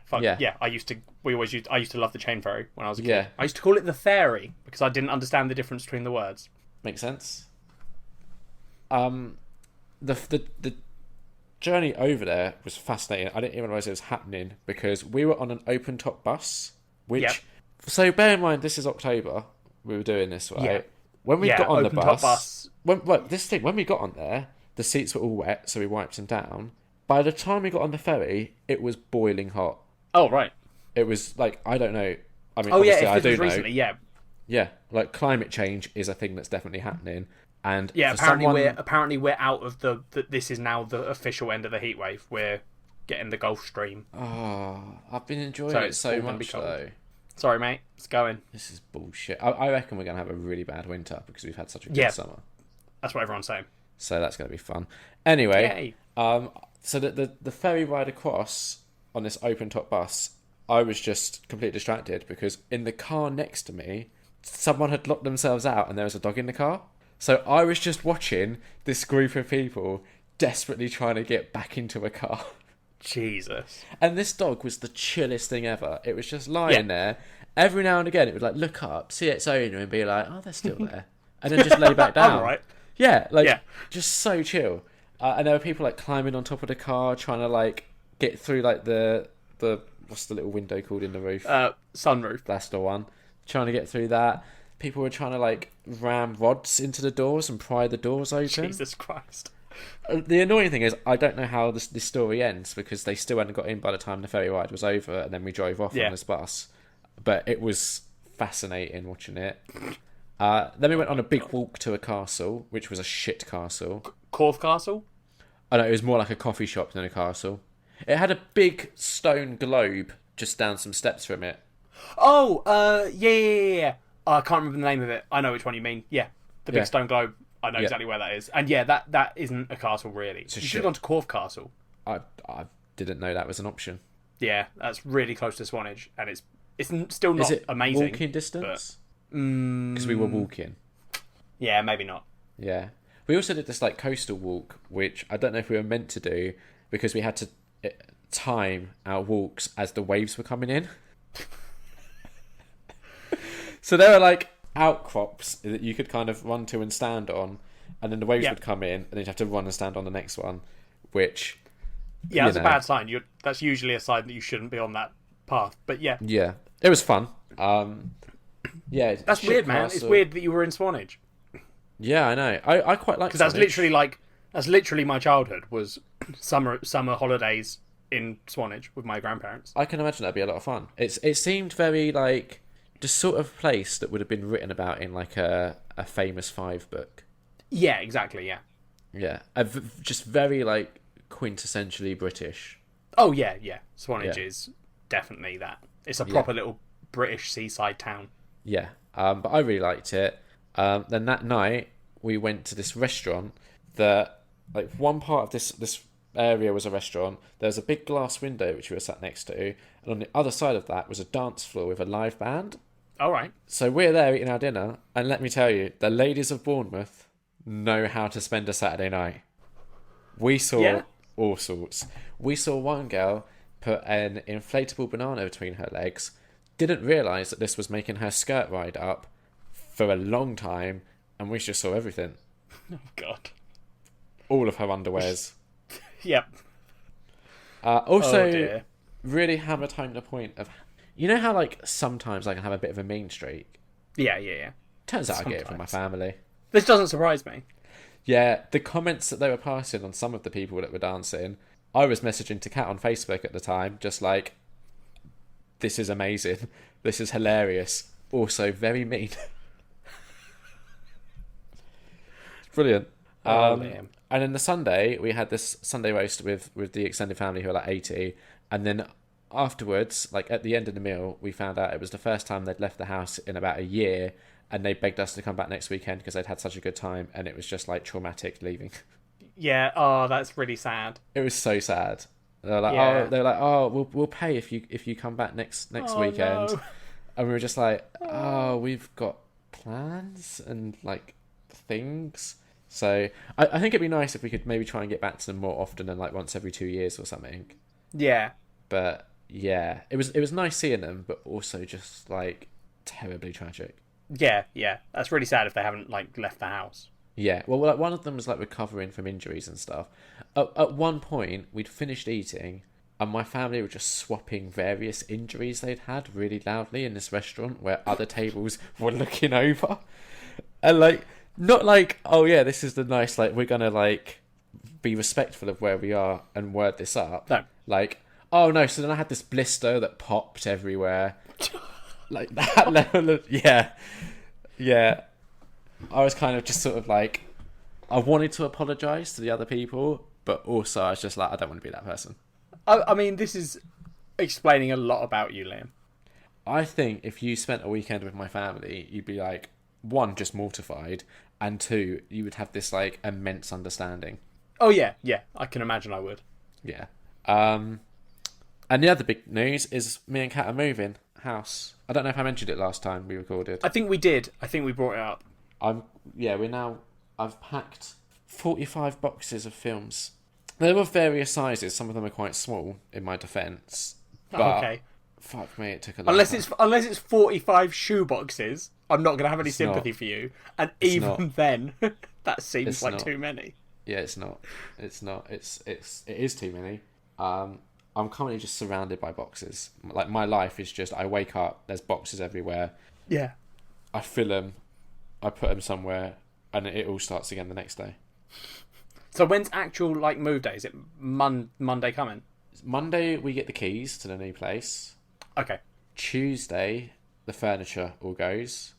I used to love the chain ferry when I was a kid. Yeah. I used to call it the ferry because I didn't understand the difference between the words. Makes sense. The journey over there was fascinating. I didn't even realise it was happening because we were on an open top bus, which. So bear in mind, this is October. We were doing this, right? Yeah. When we got on the bus. When we got on there, the seats were all wet, so we wiped them down. By the time we got on the ferry, it was boiling hot. Oh, right. It was like, I don't know. I mean, obviously, I do know. Recently, yeah. Yeah, like climate change is a thing that's definitely happening. And apparently we're out of this is now the official end of the heat wave. We're getting the Gulf Stream. Oh, I've been enjoying it so much though. Sorry, mate. It's going. This is bullshit. I reckon we're going to have a really bad winter because we've had such a good summer. That's what everyone's saying. So that's going to be fun. Anyway, so the ferry ride across on this open top bus, I was just completely distracted because in the car next to me, someone had locked themselves out and there was a dog in the car. So I was just watching this group of people desperately trying to get back into a car. Jesus. And this dog was the chillest thing ever. It was just lying there. Every now and again, it would like look up, see its owner, and be like, "Oh, they're still there," and then just lay back down. All right. Yeah, just so chill. And there were people like climbing on top of the car, trying to like get through like the what's the little window called in the roof? Sunroof. That's the one. Trying to get through that. People were trying to like ram rods into the doors and pry the doors open. Jesus Christ. The annoying thing is, I don't know how this story ends because they still hadn't got in by the time the ferry ride was over, and then we drove off on this bus. But it was fascinating watching it. Then we went on a big walk to a castle, which was a shit castle. Corfe Castle? Oh no, it was more like a coffee shop than a castle. It had a big stone globe just down some steps from it. Oh, yeah. I can't remember the name of it. I know which one you mean. Yeah, the big stone globe. I know exactly where that is. And yeah, that isn't a castle really. You should have gone to Corfe Castle. I didn't know that was an option. Yeah, that's really close to Swanage, and it's still not amazing. Walking distance? Because we were walking. Yeah, maybe not. Yeah. We also did this like coastal walk, which I don't know if we were meant to do because we had to time our walks as the waves were coming in. So there were like outcrops that you could kind of run to and stand on, and then the waves would come in, and then you'd have to run and stand on the next one, which... Yeah, that's a bad sign. That's usually a sign that you shouldn't be on that path, but yeah. Yeah, it was fun. Yeah, that's weird, man. It's weird that you were in Swanage. Yeah, I know. I quite like because that's literally my childhood was summer holidays in Swanage with my grandparents. I can imagine that'd be a lot of fun. It seemed very like the sort of place that would have been written about in like a famous 5 book. Yeah, exactly. Yeah. Just very like quintessentially British. Oh yeah. Swanage is definitely that. It's a proper little British seaside town. Yeah, but I really liked it. Then that night we went to this restaurant that, like, one part of this area was a restaurant. There was a big glass window which we were sat next to, and on the other side of that was a dance floor with a live band. All right. So we're there eating our dinner, and let me tell you, the ladies of Bournemouth know how to spend a Saturday night. We saw all sorts. We saw one girl put an inflatable banana between her legs, didn't realise that this was making her skirt ride up, for a long time, and we just saw everything. Oh, God. All of her underwears. Yep. Also, oh, dear. really hammered home the point of... You know how, like, sometimes I can have a bit of a mean streak? Yeah. Turns out I get it from my family. This doesn't surprise me. Yeah, the comments that they were passing on some of the people that were dancing, I was messaging to Kat on Facebook at the time, just like, this is amazing. This is hilarious. Also very mean. It's brilliant. And then the Sunday, we had this Sunday roast with the extended family who were like 80. And then afterwards, like at the end of the meal, we found out it was the first time they'd left the house in about a year. And they begged us to come back next weekend because they'd had such a good time. And it was just like traumatic leaving. Yeah, oh, that's really sad. It was so sad. They were like, we'll pay if you come back next weekend. No. And we were just like, we've got plans and like things. So I think it'd be nice if we could maybe try and get back to them more often than like once every 2 years or something. Yeah. But yeah, it was nice seeing them, but also just like terribly tragic. Yeah. That's really sad if they haven't like left the house. Yeah, well, like one of them was like recovering from injuries and stuff. At one point, we'd finished eating, and my family were just swapping various injuries they'd had really loudly in this restaurant where other tables were looking over. And like, not like, oh yeah, this is the nice, like, we're gonna like be respectful of where we are and word this up. No. Like, oh no, so then I had this blister that popped everywhere. Like that level of, yeah. I was kind of just sort of like, I wanted to apologise to the other people, but also I was just like, I don't want to be that person. I mean, this is explaining a lot about you, Liam. I think if you spent a weekend with my family, you'd be like, one, just mortified, and two, you would have this like immense understanding. Oh yeah, I can imagine I would. Yeah. And the other big news is me and Kat are moving house. I don't know if I mentioned it last time we recorded. I think we did. I think we brought it up. I've packed 45 boxes of films. They're of various sizes. Some of them are quite small, in my defence. But okay. Fuck me, it took a lot. Unless it's 45 shoe boxes, I'm not going to have any sympathy for you. And even then, that seems like too many. Yeah, it's not. It is too many. I'm currently just surrounded by boxes. Like my life is just, I wake up, there's boxes everywhere. Yeah. I fill them, I put them somewhere, and it all starts again the next day. So when's actual like move day? Is it Monday coming? Monday we get the keys to the new place. Okay. Tuesday the furniture all goes.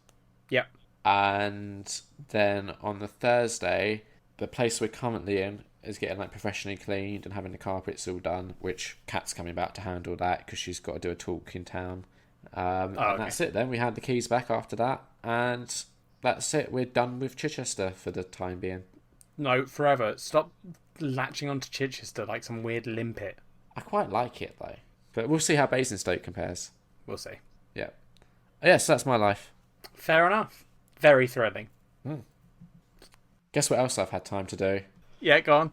Yep. And then on the Thursday, the place we're currently in is getting like professionally cleaned and having the carpets all done, which Kat's coming back to handle that because she's got to do a talk in town. And that's it then. We hand the keys back after that, and that's it. We're done with Chichester for the time being. No, forever. Stop latching onto Chichester like some weird limpet. I quite like it though, but we'll see how Basingstoke compares. We'll see. Yeah. Yes, that's my life. Fair enough. Very thrilling. Guess what else I've had time to do? Yeah, go on.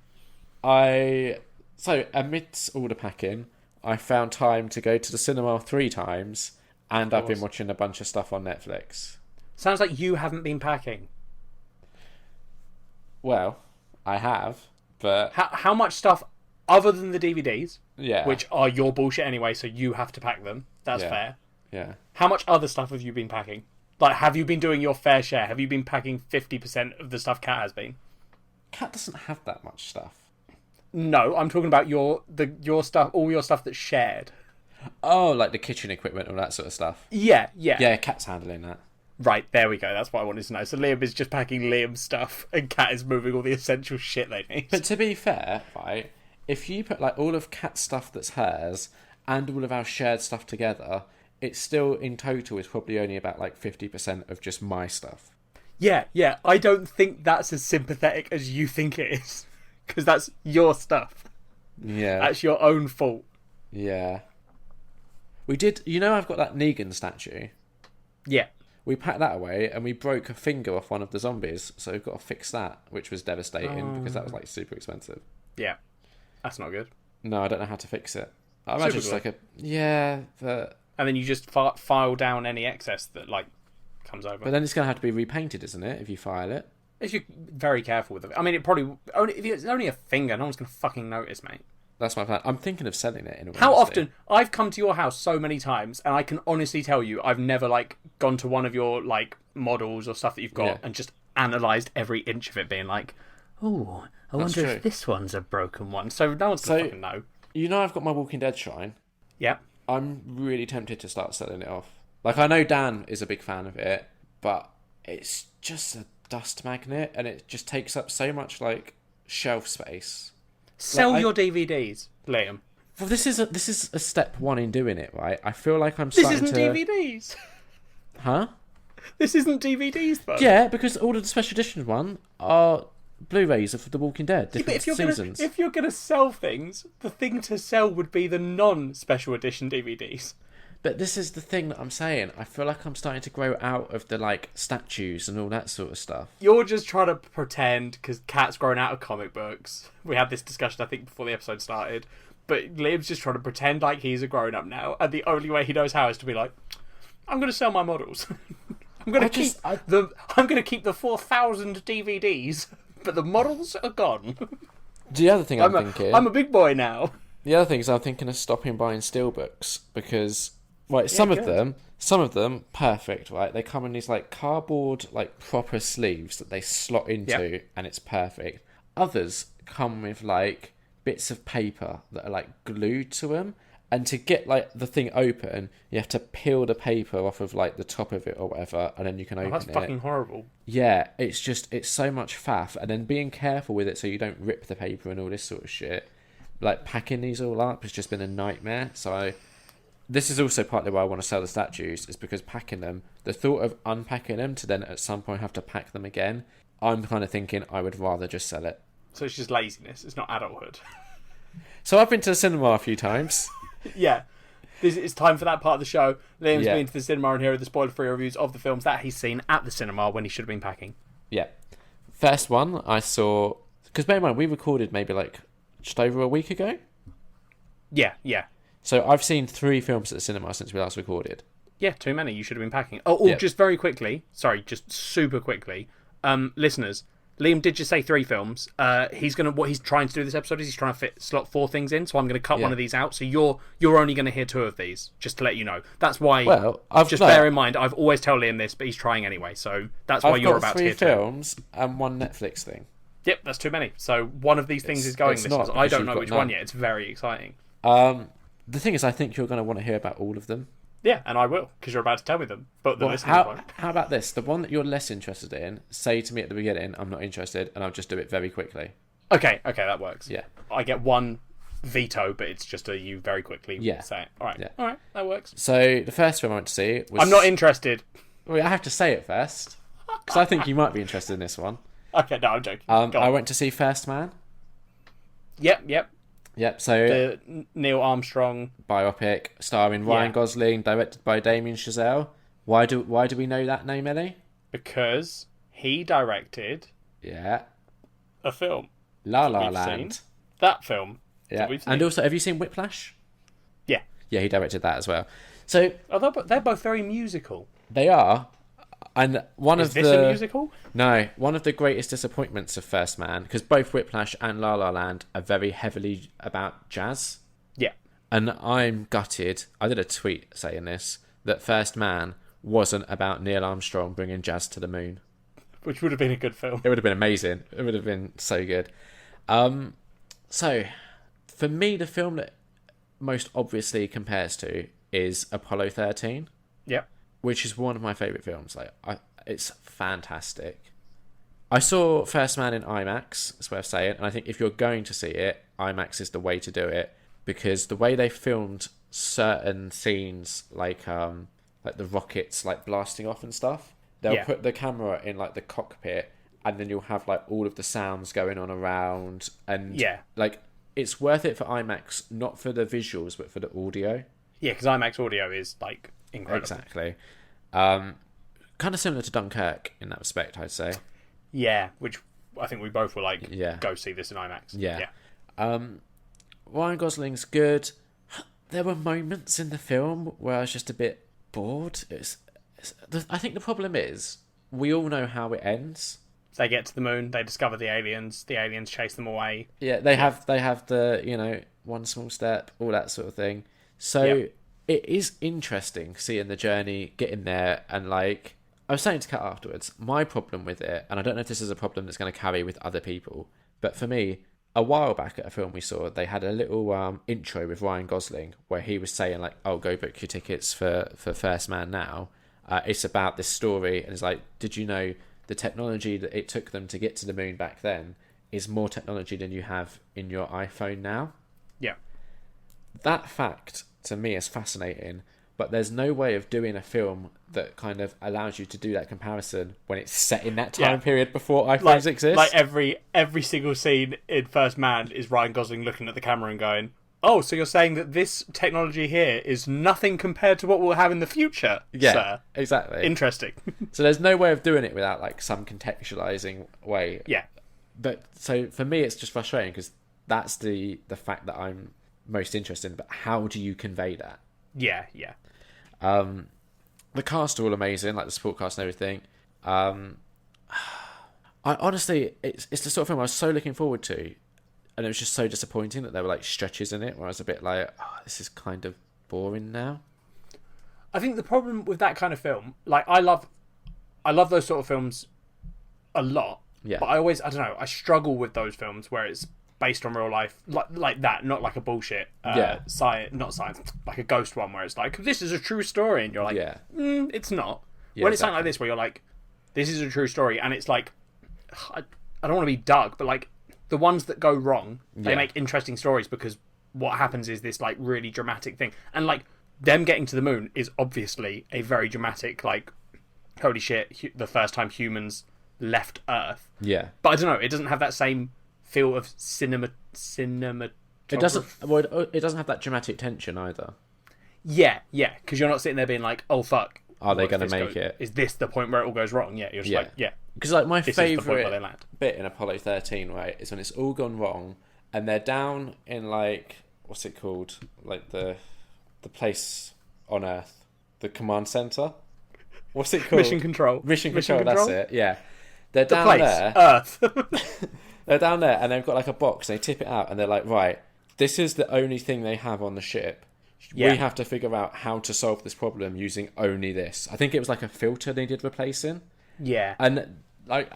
So amidst all the packing, I found time to go to the cinema 3 times, and I've been watching a bunch of stuff on Netflix. Sounds like you haven't been packing. Well, I have, but... How much stuff, other than the DVDs, yeah, which are your bullshit anyway, so you have to pack them. That's fair. Yeah. How much other stuff have you been packing? Like, have you been doing your fair share? Have you been packing 50% of the stuff Kat has been? Kat doesn't have that much stuff. No, I'm talking about your stuff, all your stuff that's shared. Oh, like the kitchen equipment, all that sort of stuff. Yeah. Yeah, Kat's handling that. Right, there we go. That's what I wanted to know. So Liam is just packing Liam's stuff, and Kat is moving all the essential shit they need. But to be fair, right, if you put like all of Kat's stuff that's hers and all of our shared stuff together, it's still in total is probably only about like 50% of just my stuff. Yeah. I don't think that's as sympathetic as you think it is, because that's your stuff. Yeah, that's your own fault. Yeah. We did. You know, I've got that Negan statue. Yeah. We packed that away and we broke a finger off one of the zombies, so we've got to fix that, which was devastating because that was like super expensive. Yeah, that's not good. No, I don't know how to fix it. I imagine it's like but... And then you just file down any excess that like comes over. But then it's going to have to be repainted, isn't it, if you file it? If you're very careful with it. I mean, it probably... if it's only a finger, no one's going to fucking notice, mate. That's my plan. I'm thinking of selling it in a way. How often... I've come to your house so many times, and I can honestly tell you, I've never, like, gone to one of your, like, models or stuff that you've got and just analysed every inch of it, being like, oh, I wonder if this one's a broken one. So no one's going to fucking know. You know I've got my Walking Dead shrine? Yeah. I'm really tempted to start selling it off. Like, I know Dan is a big fan of it, but it's just a dust magnet, and it just takes up so much, like, shelf space. Sell your DVDs, Liam. Well, this is a step one in doing it, right? I feel like I'm starting to... This isn't DVDs. Huh? This isn't DVDs, though. Yeah, because all of the special edition one are Blu-rays of The Walking Dead, different seasons. If you're going to sell things, the thing to sell would be the non-special edition DVDs. But this is the thing that I'm saying. I feel like I'm starting to grow out of the, like, statues and all that sort of stuff. You're just trying to pretend, because Kat's grown out of comic books. We had this discussion, I think, before the episode started. But Liam's just trying to pretend like he's a grown-up now. And the only way he knows how is to be like, I'm going to sell my models. I'm going to keep the 4,000 DVDs, but the models are gone. The other thing I'm thinking... I'm a big boy now. The other thing is I'm thinking of stopping buying steelbooks, because... Right, some of them, perfect, right? They come in these, like, cardboard, like, proper sleeves that they slot into, and it's perfect. Others come with, like, bits of paper that are, like, glued to them, and to get, like, the thing open, you have to peel the paper off of, like, the top of it or whatever, and then you can open it. That's fucking horrible. Yeah, it's so much faff, and then being careful with it so you don't rip the paper and all this sort of shit. Like, packing these all up has just been a nightmare, so... This is also partly why I want to sell the statues, is because packing them, the thought of unpacking them to then at some point have to pack them again, I'm kind of thinking I would rather just sell it. So it's just laziness, it's not adulthood. So I've been to the cinema a few times. Yeah. It's time for that part of the show. Liam's been to the cinema, and here are the spoiler-free reviews of the films that he's seen at the cinema when he should have been packing. Yeah. First one I saw... Because bear in mind, we recorded maybe like just over a week ago? Yeah. So I've seen 3 films at the cinema since we last recorded. Yeah, too many. You should have been packing. Just very quickly. Sorry, just super quickly. Listeners, Liam did just say 3 films. What he's trying to do this episode is he's trying to slot 4 things in. So I'm going to cut one of these out. So you're only going to hear 2 of these, just to let you know. That's why. Well, bear in mind, I've always told Liam this, but he's trying anyway. So that's why you're about to hear 2. 3 films and 1 Netflix thing. Yep, that's too many. So one of these things is going. Listeners. I don't know which one yet. It's very exciting. The thing is, I think you're going to want to hear about all of them. Yeah, and I will, because you're about to tell me them. But the listeners won't. How about this? The one that you're less interested in, say to me at the beginning, I'm not interested, and I'll just do it very quickly. Okay, that works. Yeah. I get 1 veto, but it's just you very quickly say it. All right, all right, that works. So the first film I went to see was... I'm not interested. Well, I have to say it first, because I think you might be interested in this one. Okay, no, I'm joking. I went to see First Man. Yep, so... The Neil Armstrong... biopic, starring Ryan Gosling, directed by Damien Chazelle. Why do we know that name, Ellie? Because he directed... Yeah. A film. La La Land. Seen. That film. Yeah. And also, have you seen Whiplash? Yeah. Yeah, he directed that as well. So... they're both very musical. They are. And Is this a musical? No, one of the greatest disappointments of First Man, because both Whiplash and La La Land are very heavily about jazz. Yeah. And I'm gutted, I did a tweet saying this, that First Man wasn't about Neil Armstrong bringing jazz to the moon. Which would have been a good film. It would have been amazing. It would have been so good. So, for me, the film that most obviously compares to is Apollo 13. Yep. Which is one of my favourite films. It's fantastic. I saw First Man in IMAX, it's worth saying, and I think if you're going to see it, IMAX is the way to do it, because the way they filmed certain scenes, like the rockets like blasting off and stuff, they'll put the camera in like the cockpit, and then you'll have like all of the sounds going on around, and like it's worth it for IMAX, not for the visuals, but for the audio. Yeah, because IMAX audio is like incredible. Exactly. Kind of similar to Dunkirk in that respect, I'd say. Yeah, which I think we both were like, go see this in IMAX. Yeah. Ryan Gosling's good. There were moments in the film where I was just a bit bored. It's I think the problem is we all know how it ends. They get to the moon, they discover the aliens chase them away. Yeah, they have the, one small step, all that sort of thing. So it is interesting seeing the journey, getting there, and like I was saying to Kat afterwards, my problem with it, and I don't know if this is a problem that's going to carry with other people, but for me, a while back at a film we saw, they had a little intro with Ryan Gosling where he was saying like, "Oh, go book your tickets for First Man now." It's about this story, and it's like, did you know the technology that it took them to get to the moon back then is more technology than you have in your iPhone now? Yeah. That fact, to me, is fascinating, but there's no way of doing a film that kind of allows you to do that comparison when it's set in that time period before iPhones exist. Like every single scene in First Man is Ryan Gosling looking at the camera and going, "Oh, so you're saying that this technology here is nothing compared to what we'll have in the future, sir?" Exactly. Interesting. So there's no way of doing it without like some contextualizing way. Yeah. But so for me, it's just frustrating because that's the fact that I'm most interested in. But how do you convey that? Yeah. The cast are all amazing, like the support cast and everything. I honestly, it's the sort of film I was so looking forward to. And it was just so disappointing that there were like stretches in it where I was a bit like, oh, this is kind of boring now. I think the problem with that kind of film, like I love those sort of films a lot. Yeah. But I struggle with those films where it's based on real life, like that, not like a bullshit, not science, like a ghost one where it's like, this is a true story, and you're like, it's not. Yeah, when it's something like this where you're like, this is a true story, and it's like, I don't want to be Doug, but like, the ones that go wrong, they make interesting stories because what happens is this like really dramatic thing. And like them getting to the moon is obviously a very dramatic, like, holy shit, the first time humans left Earth. Yeah. But I don't know, it doesn't have that same feel of cinema. It doesn't have that dramatic tension either. Yeah, because you're not sitting there being like, oh fuck. Are they going to make it? Is this the point where it all goes wrong? Yeah, you're just like, yeah. Because like my favourite land. bit in Apollo 13, right, is when it's all gone wrong and they're down in like, what's it called? Like the place on Earth, the command centre. What's it called? Mission Control. Mission Control. That's it. Yeah, they're down there. Earth. They're down there and they've got like a box. They tip it out and they're like, right, this is the only thing they have on the ship. We have to figure out how to solve this problem using only this. I think it was like a filter they did replacing. Yeah. And like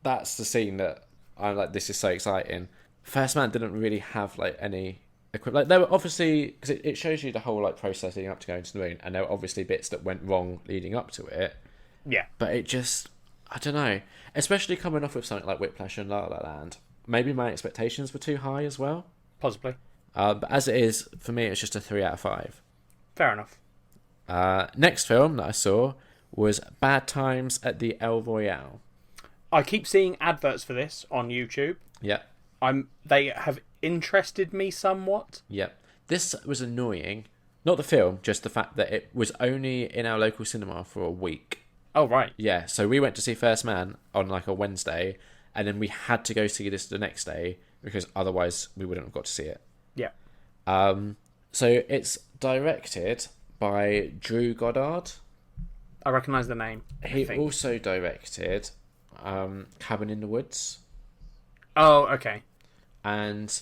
that's the scene that I'm like, this is so exciting. First Man didn't really have like any equipment. Like there were obviously, because it shows you the whole like process leading up to going to the moon, and there were obviously bits that went wrong leading up to it. Yeah. But it just, I don't know. Especially coming off with something like Whiplash and La La Land. Maybe my expectations were too high as well. Possibly. But as it is, for me, it's just a 3 out of 5. Fair enough. Next film that I saw was Bad Times at the El Royale. I keep seeing adverts for this on YouTube. Yep. They have interested me somewhat. Yep. This was annoying. Not the film, just the fact that it was only in our local cinema for a week. Oh, right. Yeah, so we went to see First Man on like a Wednesday, and then we had to go see this the next day because otherwise we wouldn't have got to see it. Yeah. So it's directed by Drew Goddard. I recognise the name. He also directed Cabin in the Woods. Oh, okay. And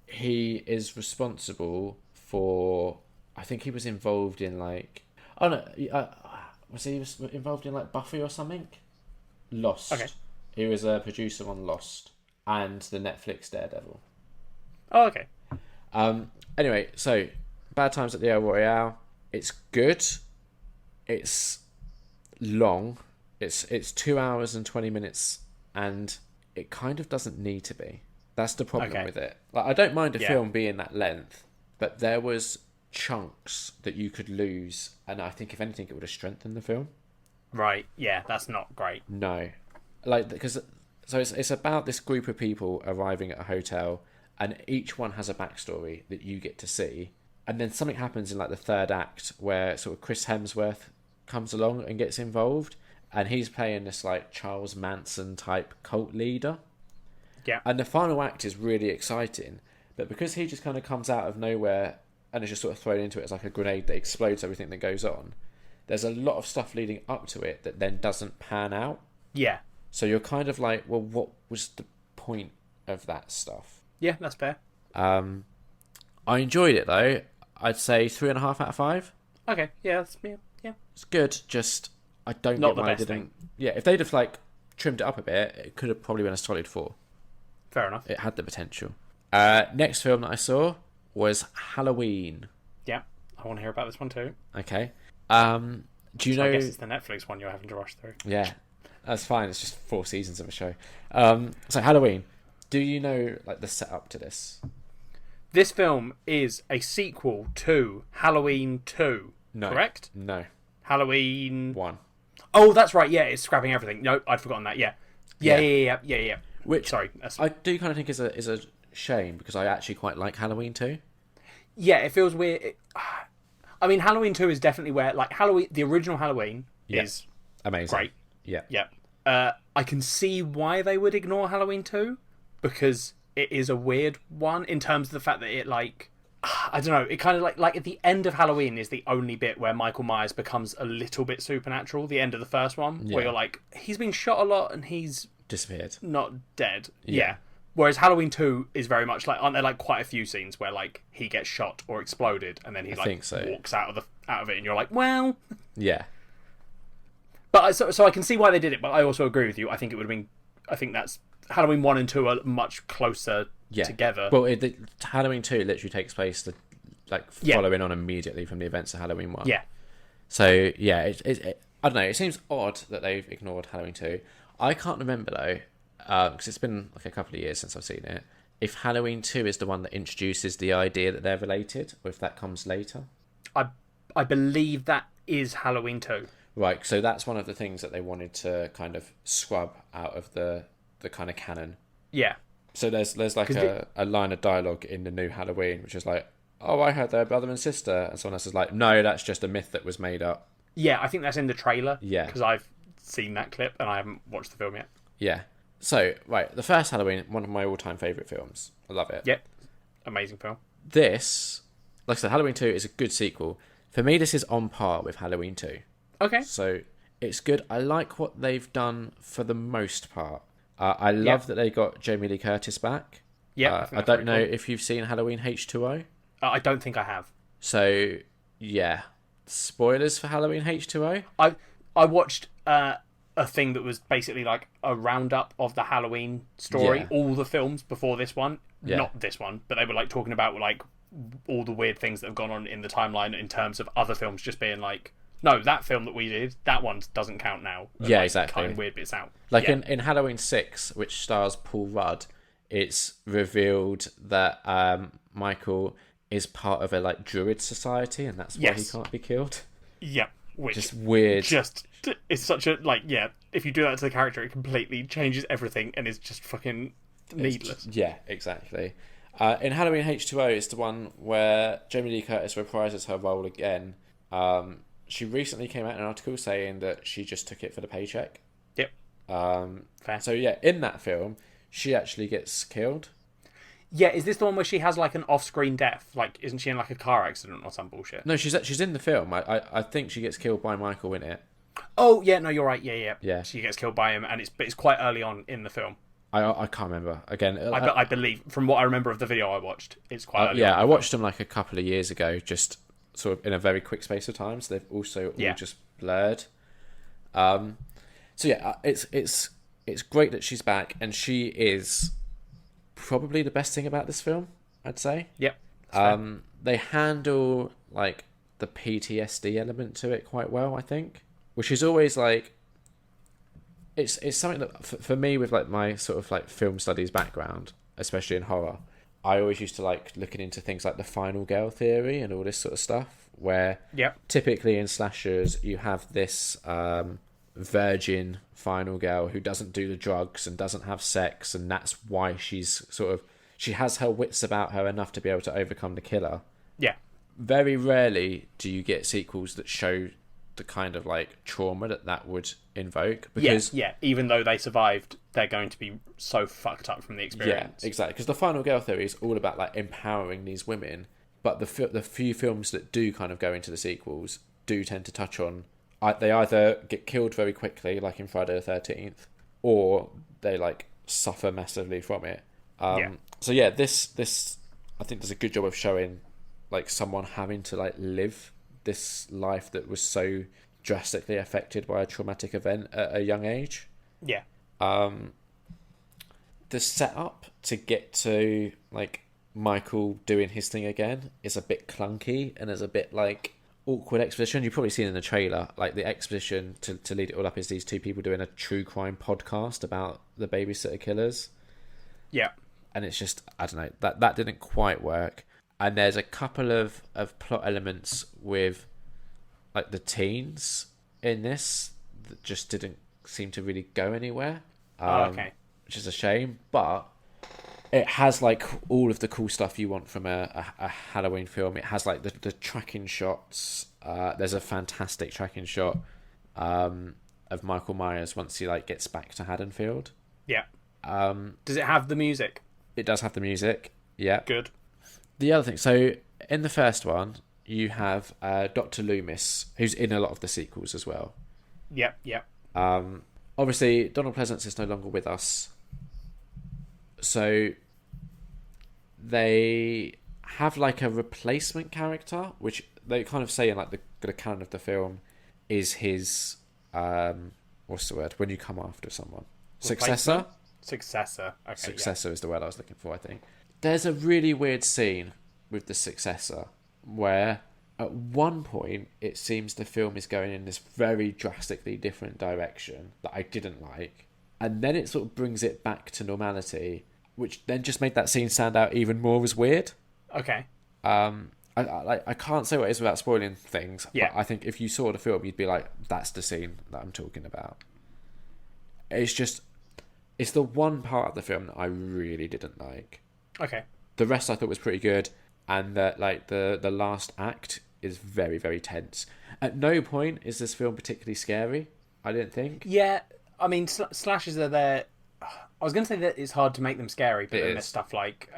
he is responsible for, I think he was involved in like, oh no, was he involved in like Buffy or something? Lost. Okay. He was a producer on Lost and the Netflix Daredevil. Oh, okay. Anyway, so Bad Times at the El Royale. It's good. It's long. It's 2 hours and 20 minutes, and it kind of doesn't need to be. That's the problem with it. Like, I don't mind a film being that length, but there was chunks that you could lose, and I think if anything, it would have strengthened the film. Right. Yeah, that's not great. No, like because it's about this group of people arriving at a hotel, and each one has a backstory that you get to see, and then something happens in like the third act where sort of Chris Hemsworth comes along and gets involved, and he's playing this like Charles Manson type cult leader. Yeah. And the final act is really exciting, but because he just kind of comes out of nowhere and is just sort of thrown into it as like a grenade that explodes everything that goes on, there's a lot of stuff leading up to it that then doesn't pan out. Yeah. So you're kind of like, well, what was the point of that stuff? Yeah, that's fair. I enjoyed it though. I'd say 3.5 out of 5. Okay, yeah, yeah. It's good. Just I don't Not get the why best they didn't. thing. Yeah, if they'd have like trimmed it up a bit, it could have probably been a solid 4. Fair enough. It had the potential. Next film that I saw was Halloween. Yeah, I want to hear about this one too. Okay. Do you know? I guess it's the Netflix one you're having to rush through. Yeah, that's fine. It's just 4 seasons of a show. So Halloween. Do you know like the setup to this? This film is a sequel to Halloween 2. No. Correct? No. Halloween 1. Oh, that's right. Yeah, it's scrapping everything. No, I'd forgotten that. Yeah. Which sorry, I do kind of think is a shame because I actually quite like Halloween 2. Yeah, it feels weird. I mean, Halloween 2 is definitely where like Halloween, the original Halloween is amazing. great. Yeah. Yeah. I can see why they would ignore Halloween 2 because it is a weird one in terms of the fact that it like I don't know, it kind of like at the end of Halloween is the only bit where Michael Myers becomes a little bit supernatural, the end of the first one, where you're like, he's been shot a lot and he's disappeared. Not dead. Yeah. Whereas Halloween 2 is very much like, aren't there like quite a few scenes where like he gets shot or exploded and then he walks out of it and you're like, well, yeah. But so I can see why they did it, but I also agree with you. I think it would have been. I think that's Halloween 1 and 2 are much closer together. Well, Halloween 2 literally takes place following on immediately from the events of Halloween 1. Yeah. So yeah, it I don't know. It seems odd that they've ignored Halloween 2. I can't remember though, because it's been like a couple of years since I've seen it. If Halloween 2 is the one that introduces the idea that they're related, or if that comes later. I believe that is Halloween 2. Right, so that's one of the things that they wanted to kind of scrub out of the kind of canon. Yeah. So there's like a line of dialogue in the new Halloween, which is like, oh, I heard they're brother and sister. And someone else is like, no, that's just a myth that was made up. Yeah, I think that's in the trailer. Yeah. Because I've seen that clip and I haven't watched the film yet. Yeah. So, right, the first Halloween, one of my all-time favourite films. I love it. Yep. Amazing film. This, like I said, Halloween 2 is a good sequel. For me, this is on par with Halloween 2. Okay. So, it's good. I like what they've done for the most part. I love that they got Jamie Lee Curtis back. Yeah, I don't know if you've seen Halloween H2O. I don't think I have. So, yeah. Spoilers for Halloween H2O? I watched a thing that was basically like a roundup of the Halloween story, all the films before this one. Not this one, but they were like talking about like all the weird things that have gone on in the timeline in terms of other films just being like, no, that film that we did, that one doesn't count now. And, exactly. Cutting weird bits out. Like in Halloween 6, which stars Paul Rudd, it's revealed that Michael is part of a like druid society, and that's why he can't be killed. Yeah, which just weird. It's such a if you do that to the character, it completely changes everything, and is just fucking needless. Exactly. In Halloween H2O, it's the one where Jamie Lee Curtis reprises her role again. She recently came out in an article saying that she just took it for the paycheck. Yep. Fair. So yeah, in that film, she actually gets killed. Yeah, is this the one where she has like an off-screen death? Like, isn't she in like a car accident or some bullshit? No, she's in the film. I think she gets killed by Michael in it. Oh yeah, no, you're right. Yeah. Yeah. She gets killed by him, and it's quite early on in the film. I can't remember. Again, I believe from what I remember of the video I watched, it's quite early on. Yeah, I watched them like a couple of years ago, just sort of in a very quick space of time. So they've also all just blurred. So yeah, it's great that she's back, and she is probably the best thing about this film, I'd say. Yep. They handle like the PTSD element to it quite well, I think, which is always like it's something that for me, with like my sort of like film studies background, especially in horror, I always used to like looking into things like the final girl theory and all this sort of stuff, where typically in slashers you have this virgin final girl who doesn't do the drugs and doesn't have sex, and that's why she has her wits about her enough to be able to overcome the killer. Yeah. Very rarely do you get sequels that show the kind of like trauma that would invoke, because even though they survived, they're going to be so fucked up from the experience. Yeah, exactly, because the final girl theory is all about like empowering these women, but the few films that do kind of go into the sequels do tend to touch on they either get killed very quickly, like in Friday the 13th, or they like suffer massively from it. So yeah, this I think does a good job of showing like someone having to like live this life that was so drastically affected by a traumatic event at a young age. Yeah. The setup to get to like Michael doing his thing again is a bit clunky, and there's a bit like awkward exposition. You've probably seen in the trailer, like the exposition to lead it all up is these two people doing a true crime podcast about the babysitter killers. Yeah. And it's just, I don't know, that didn't quite work. And there's a couple of plot elements with like the teens in this that just didn't seem to really go anywhere. Okay. Which is a shame, but it has like all of the cool stuff you want from a Halloween film. It has like the tracking shots. There's a fantastic tracking shot of Michael Myers once he like gets back to Haddonfield. Yeah. Does it have the music? It does have the music. Yeah. Good. The other thing, so in the first one, you have Dr. Loomis, who's in a lot of the sequels as well. Yep. Yep. Obviously, Donald Pleasance is no longer with us. So they have like a replacement character, which they kind of say in like the canon of the film is his what's the word when you come after someone? Successor. Okay, successor is the word I was looking for, I think. There's a really weird scene with the successor where at one point it seems the film is going in this very drastically different direction that I didn't like, and then it sort of brings it back to normality, which then just made that scene stand out even more as weird. Okay. I can't say what it is without spoiling things, yeah. But I think if you saw the film, you'd be like, that's the scene that I'm talking about. It's the one part of the film that I really didn't like. Okay. The rest I thought was pretty good, and that like the last act is very, very tense. At no point is this film particularly scary, I didn't think. Yeah, I mean, slashes are there. I was going to say that it's hard to make them scary, but then there's stuff like...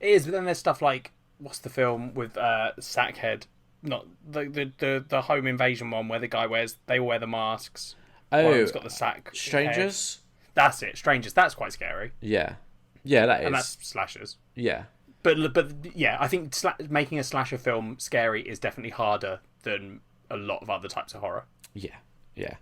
it is, but then there's stuff like... What's the film with Sackhead? Not the home invasion one where the guy they all wear the masks. Oh, one's got the sack. Strangers? Head. That's it, Strangers. That's quite scary. Yeah. Yeah, that is. And that's slashers. Yeah. But yeah, I think making a slasher film scary is definitely harder than a lot of other types of horror. Yeah, yeah.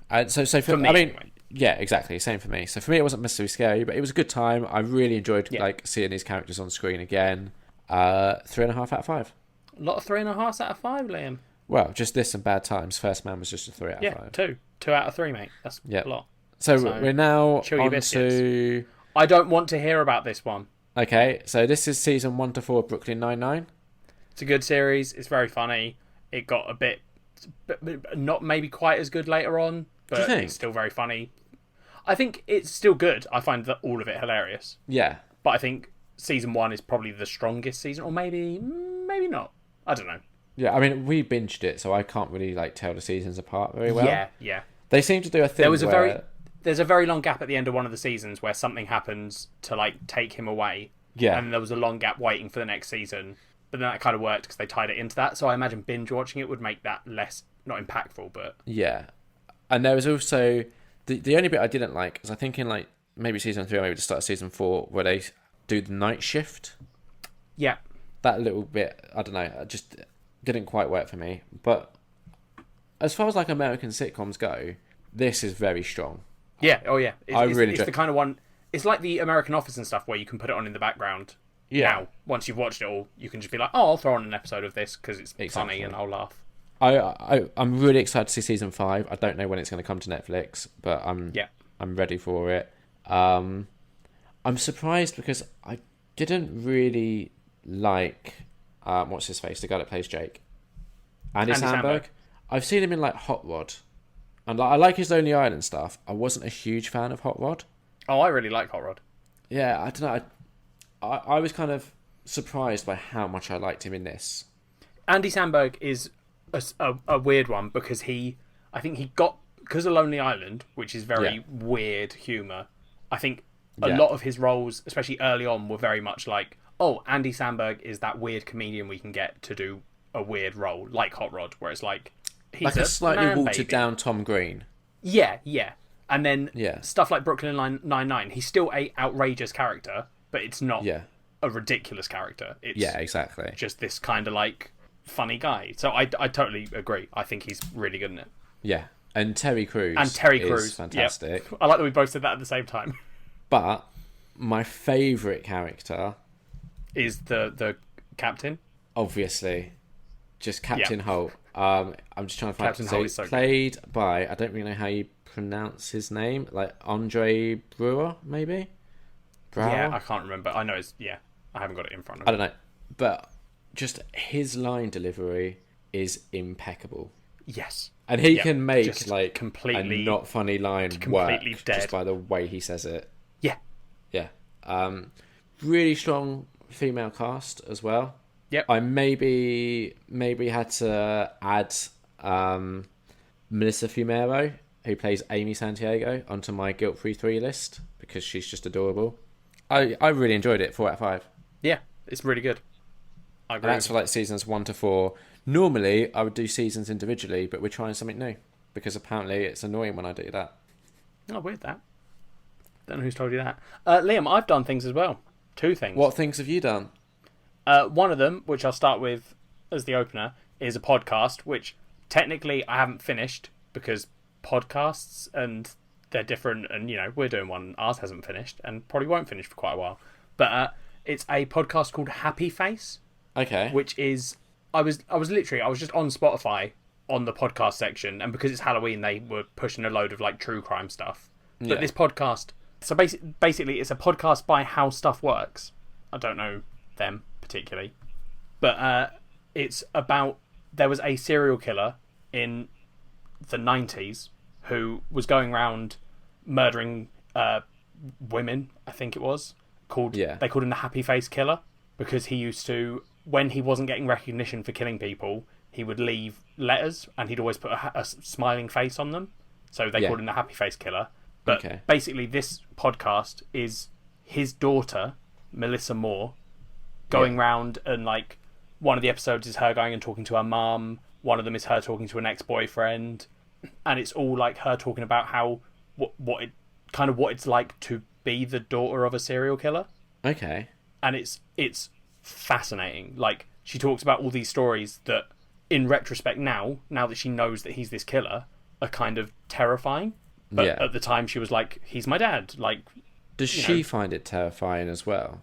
And so for me, I mean, anyway. Yeah, exactly. Same for me. So for me, it wasn't necessarily scary, but it was a good time. I really enjoyed like seeing these characters on screen again. 3.5 out of 5. A lot of 3.5 out of 5, Liam. Well, just this and Bad Times. First Man was just a 3 out of 5. Yeah, 2 out of 3, mate. That's a lot. So we're now on to... I don't want to hear about this one. Okay, so this is season 1 to 4 of Brooklyn Nine-Nine. It's a good series. It's very funny. It got a bit... not maybe quite as good later on, but it's still very funny. I think it's still good. I find that all of it hilarious. Yeah. But I think season 1 is probably the strongest season, or maybe not. I don't know. Yeah, I mean, we binged it, so I can't really like tell the seasons apart very well. Yeah. They seem to do a thing There's a very long gap at the end of one of the seasons where something happens to like take him away. Yeah. And there was a long gap waiting for the next season. But then that kind of worked because they tied it into that. So I imagine binge watching it would make that less, not impactful, but... Yeah. And there was also... The only bit I didn't like is I think in like maybe season 3 or maybe the start of season 4 where they do the night shift. Yeah. That little bit, I don't know, it just didn't quite work for me. But as far as like American sitcoms go, this is very strong. Yeah, oh yeah. It's the kind of one... It's like the American Office and stuff where you can put it on in the background. Yeah. Now, once you've watched it all, you can just be like, I'll throw on an episode of this because it's funny and I'll laugh. I'm really excited to see season 5. I don't know when it's going to come to Netflix, but I'm ready for it. I'm surprised because I didn't really like what's his face, the guy that plays Jake, Andy Samberg. I've seen him in like Hot Rod, and I like his Lonely Island stuff. I wasn't a huge fan of Hot Rod. Oh, I really like Hot Rod. Yeah, I don't know. I was kind of surprised by how much I liked him in this. Andy Samberg is a weird one because I think he got, because of Lonely Island, which is very weird humour, I think a lot of his roles, especially early on, were very much like, oh, Andy Samberg is that weird comedian we can get to do a weird role, like Hot Rod, where it's like, he's like a slightly man watered baby. down Tom Green. Yeah. And then Yeah. stuff like Brooklyn Nine-Nine, he's still a outrageous character, but it's not a ridiculous character. It's exactly. just this kind of like funny guy. So I totally agree. I think he's really good in it. Yeah. And Terry Crews is fantastic. Yep. I like that we both said that at the same time. But my favourite character is the captain. Obviously. Just Captain Holt. I'm just trying to find Captain Holt is so played by, I don't really know how you pronounce his name, like Andre Brewer, maybe? Brower? Yeah, I can't remember. I know it's I haven't got it in front of me. I don't know. But just his line delivery is impeccable. Yes. And he can make just like completely, a not funny line work just by the way he says it. Yeah. Yeah. Really strong female cast as well. Yep. I maybe had to add Melissa Fumero, who plays Amy Santiago, onto my guilt-free 3 list because she's just adorable. I really enjoyed it. 4 out of 5. Yeah, it's really good. I agree. And that's for like seasons 1 to 4. Normally, I would do seasons individually, but we're trying something new because apparently it's annoying when I do that. Oh, weird that. Don't know who's told you that. Liam, I've done things as well. 2 things. What things have you done? One of them, which I'll start with as the opener, is a podcast, which technically I haven't finished because podcasts and they're different, and we're doing one, ours hasn't finished and probably won't finish for quite a while. But it's a podcast called Happy Face. Okay. Which is I was just on Spotify on the podcast section, and because it's Halloween they were pushing a load of like true crime stuff. But this podcast, so basically it's a podcast by How Stuff Works. I don't know them particularly, but it's about, there was a serial killer in the 90s who was going around murdering women, I think it was they called him the Happy Face Killer, because he used to, when he wasn't getting recognition for killing people, he would leave letters and he'd always put a smiling face on them, so they called him the Happy Face Killer. But basically this podcast is his daughter Melissa Moore going round, and like one of the episodes is her going and talking to her mum, one of them is her talking to an ex-boyfriend, and it's all like her talking about how what it's like to be the daughter of a serial killer. Okay. And it's fascinating. Like, she talks about all these stories that in retrospect now that she knows that he's this killer, are kind of terrifying, but at the time she was like, he's my dad. Like, does she find it terrifying as well?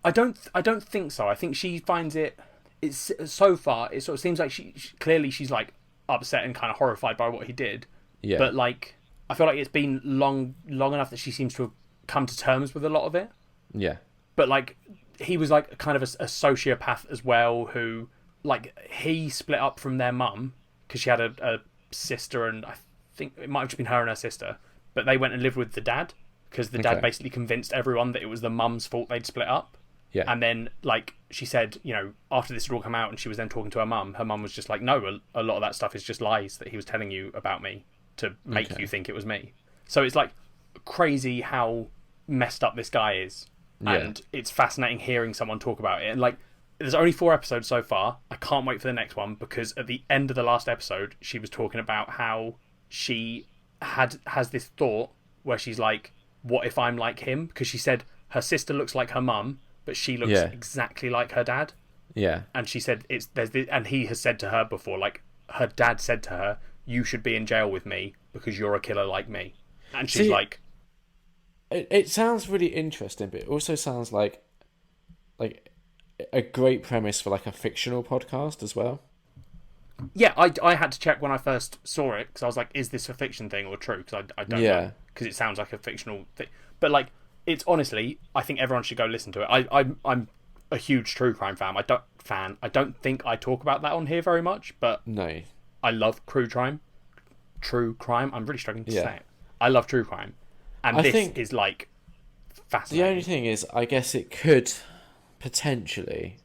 I don't think so. I think she finds it's so far it sort of seems like she's like upset and kind of horrified by what he did. Yeah. But like, I feel like it's been long enough that she seems to have come to terms with a lot of it. Yeah. But like, he was like kind of a sociopath as well, who like, he split up from their mum because she had a sister, and I think it might have just been her and her sister, but they went and lived with the dad because the dad basically convinced everyone that it was the mum's fault they'd split up. Yeah. And then, like, she said, after this had all come out and she was then talking to her mum was just like, no, a lot of that stuff is just lies that he was telling you about me to make you think it was me. So it's like crazy how messed up this guy is. Yeah. And it's fascinating hearing someone talk about it. And like, there's only 4 episodes so far. I can't wait for the next one, because at the end of the last episode, she was talking about how she has this thought where she's like, what if I'm like him? Because she said her sister looks like her mum, but she looks exactly like her dad. Yeah. And she said and he has said to her before, like, her dad said to her, you should be in jail with me because you're a killer like me. And she's like, it sounds really interesting, but it also sounds like a great premise for like a fictional podcast as well. Yeah, I had to check when I first saw it, because I was like, is this a fiction thing or true? Because I don't know, because it sounds like a fictional thing. But like, it's honestly, I think everyone should go listen to it. I'm a huge true crime fan. I don't think I talk about that on here very much, but no, I love true crime. I'm really struggling to say it. I love true crime, and this is like fascinating. The only thing is, I guess it could potentially.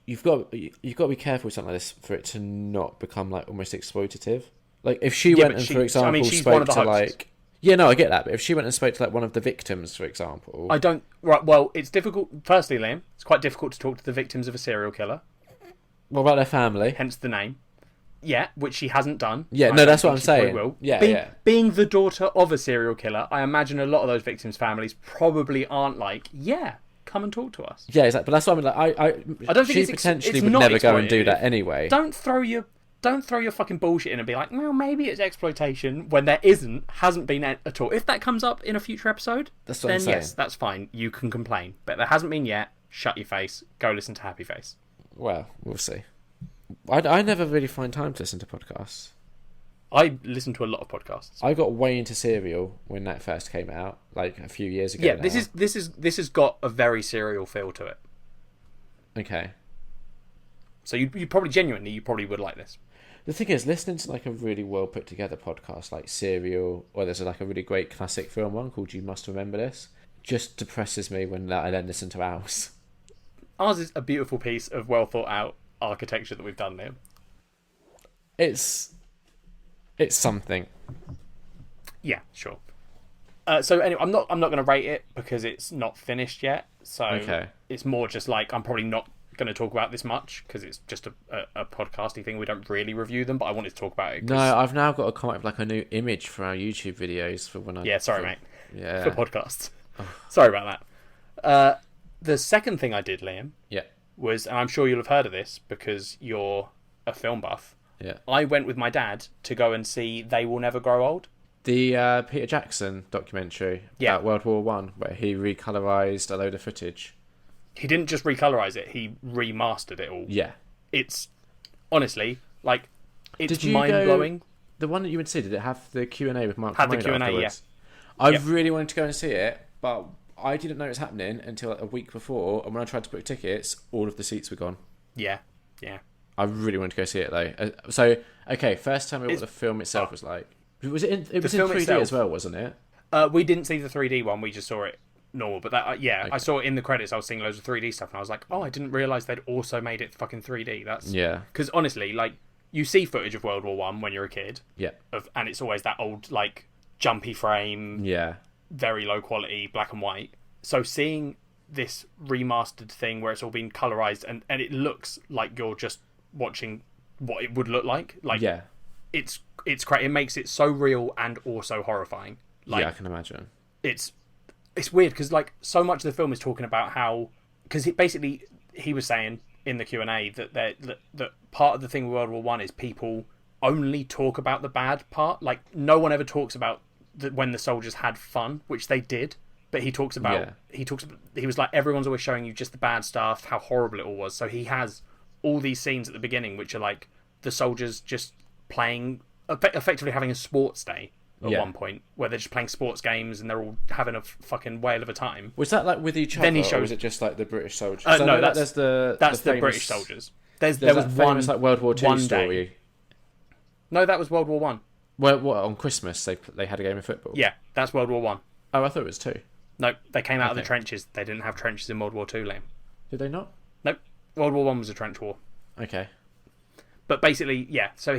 You've got to be careful with something like this for it to not become like almost exploitative. Like, if she went and, for example, spoke to like. Yeah, no, I get that. But if she went and spoke to like one of the victims, for example, well, it's difficult. Firstly, Liam, it's quite difficult to talk to the victims of a serial killer. What about their family? Hence the name. Yeah, which she hasn't done. Yeah, I no, don't that's what I'm think she probably saying. will. Yeah, Being the daughter of a serial killer, I imagine a lot of those victims' families probably aren't like, yeah, come and talk to us. Yeah, exactly. But that's what I mean. Like, I don't think she it's potentially it's would not never go and do exploitative. that anyway. Don't throw your fucking bullshit in and be like, well, maybe it's exploitation when there hasn't been at all. If that comes up in a future episode, That's what then I'm saying. yes, that's fine. You can complain, but there hasn't been yet. Shut your face. Go listen to Happy Face. Well, we'll see. I never really find time to listen to podcasts. I listen to a lot of podcasts. I got way into Serial when that first came out, like a few years ago. Yeah, now. this has got a very serial feel to it. Okay. So you probably would like this. The thing is, listening to like a really well put together podcast like Serial, or there's like a really great classic film one called You Must Remember This, just depresses me when I then listen to ours. Ours is a beautiful piece of well thought out architecture that we've done, Liam. It's something. Yeah, sure. So anyway, I'm not going to rate it because it's not finished yet. So Okay. It's more just like I'm probably not going to talk about this much because it's just a podcasty thing. We don't really review them, but I wanted to talk about it. No, I've now got to come up with like a new image for our YouTube videos for when I. Yeah, sorry, mate. Yeah. For podcasts. Sorry about that. The second thing I did, Liam, Yeah. was, and I'm sure you'll have heard of this because you're a film buff. Yeah. I went with my dad to go and see They Will Never Grow Old. The Peter Jackson documentary about World War One, where he recolorized a load of footage. He didn't just recolorize it; he remastered it all. Yeah. It's honestly like it's Did you mind blowing. The one that you went to see, did it have the Q&A with Mark? Had the Kermode Q&A, afterwards? yeah. I Yep. really wanted to go and see it, but I didn't know it was happening until like a week before, and when I tried to book tickets, all of the seats were gone. Yeah. I really wanted to go see it though. So, okay, first tell me what the film itself was like. Was it in? It was in 3D itself, as well, wasn't it? We didn't see the 3D one; we just saw it normal. But that, Okay. I saw it in the credits. I was seeing loads of 3D stuff, and I was like, "Oh, I didn't realize they'd also made it fucking 3D." That's Because honestly, like you see footage of World War One when you're a kid, and it's always that old like jumpy frame, very low quality, black and white. So seeing this remastered thing where it's all been colorized and it looks like you're just watching what it would look like. It's great. It makes it so real and also horrifying. Like, I can imagine. It's weird because like so much of the film is talking about how because he was saying in the Q&A that part of the thing with World War One is people only talk about the bad part. Like no one ever talks about when the soldiers had fun, which they did. But he talks about he was like everyone's always showing you just the bad stuff, how horrible it all was. So he has all these scenes at the beginning which are like the soldiers just playing effectively having a sports day at one point where they're just playing sports games and they're all having a fucking whale of a time. Was that like with each other, then he shows, or was it just like the British soldiers? No, that's the famous, British soldiers. There was famous, like World War II story. Day. No, that was World War One. Well, what, on Christmas they had a game of football? Yeah, that's World War One. Oh, I thought it was two. No, they came out of the trenches. They didn't have trenches in World War Two, Liam. Did they not? Nope. World War One was a trench war. Okay. But basically, yeah. So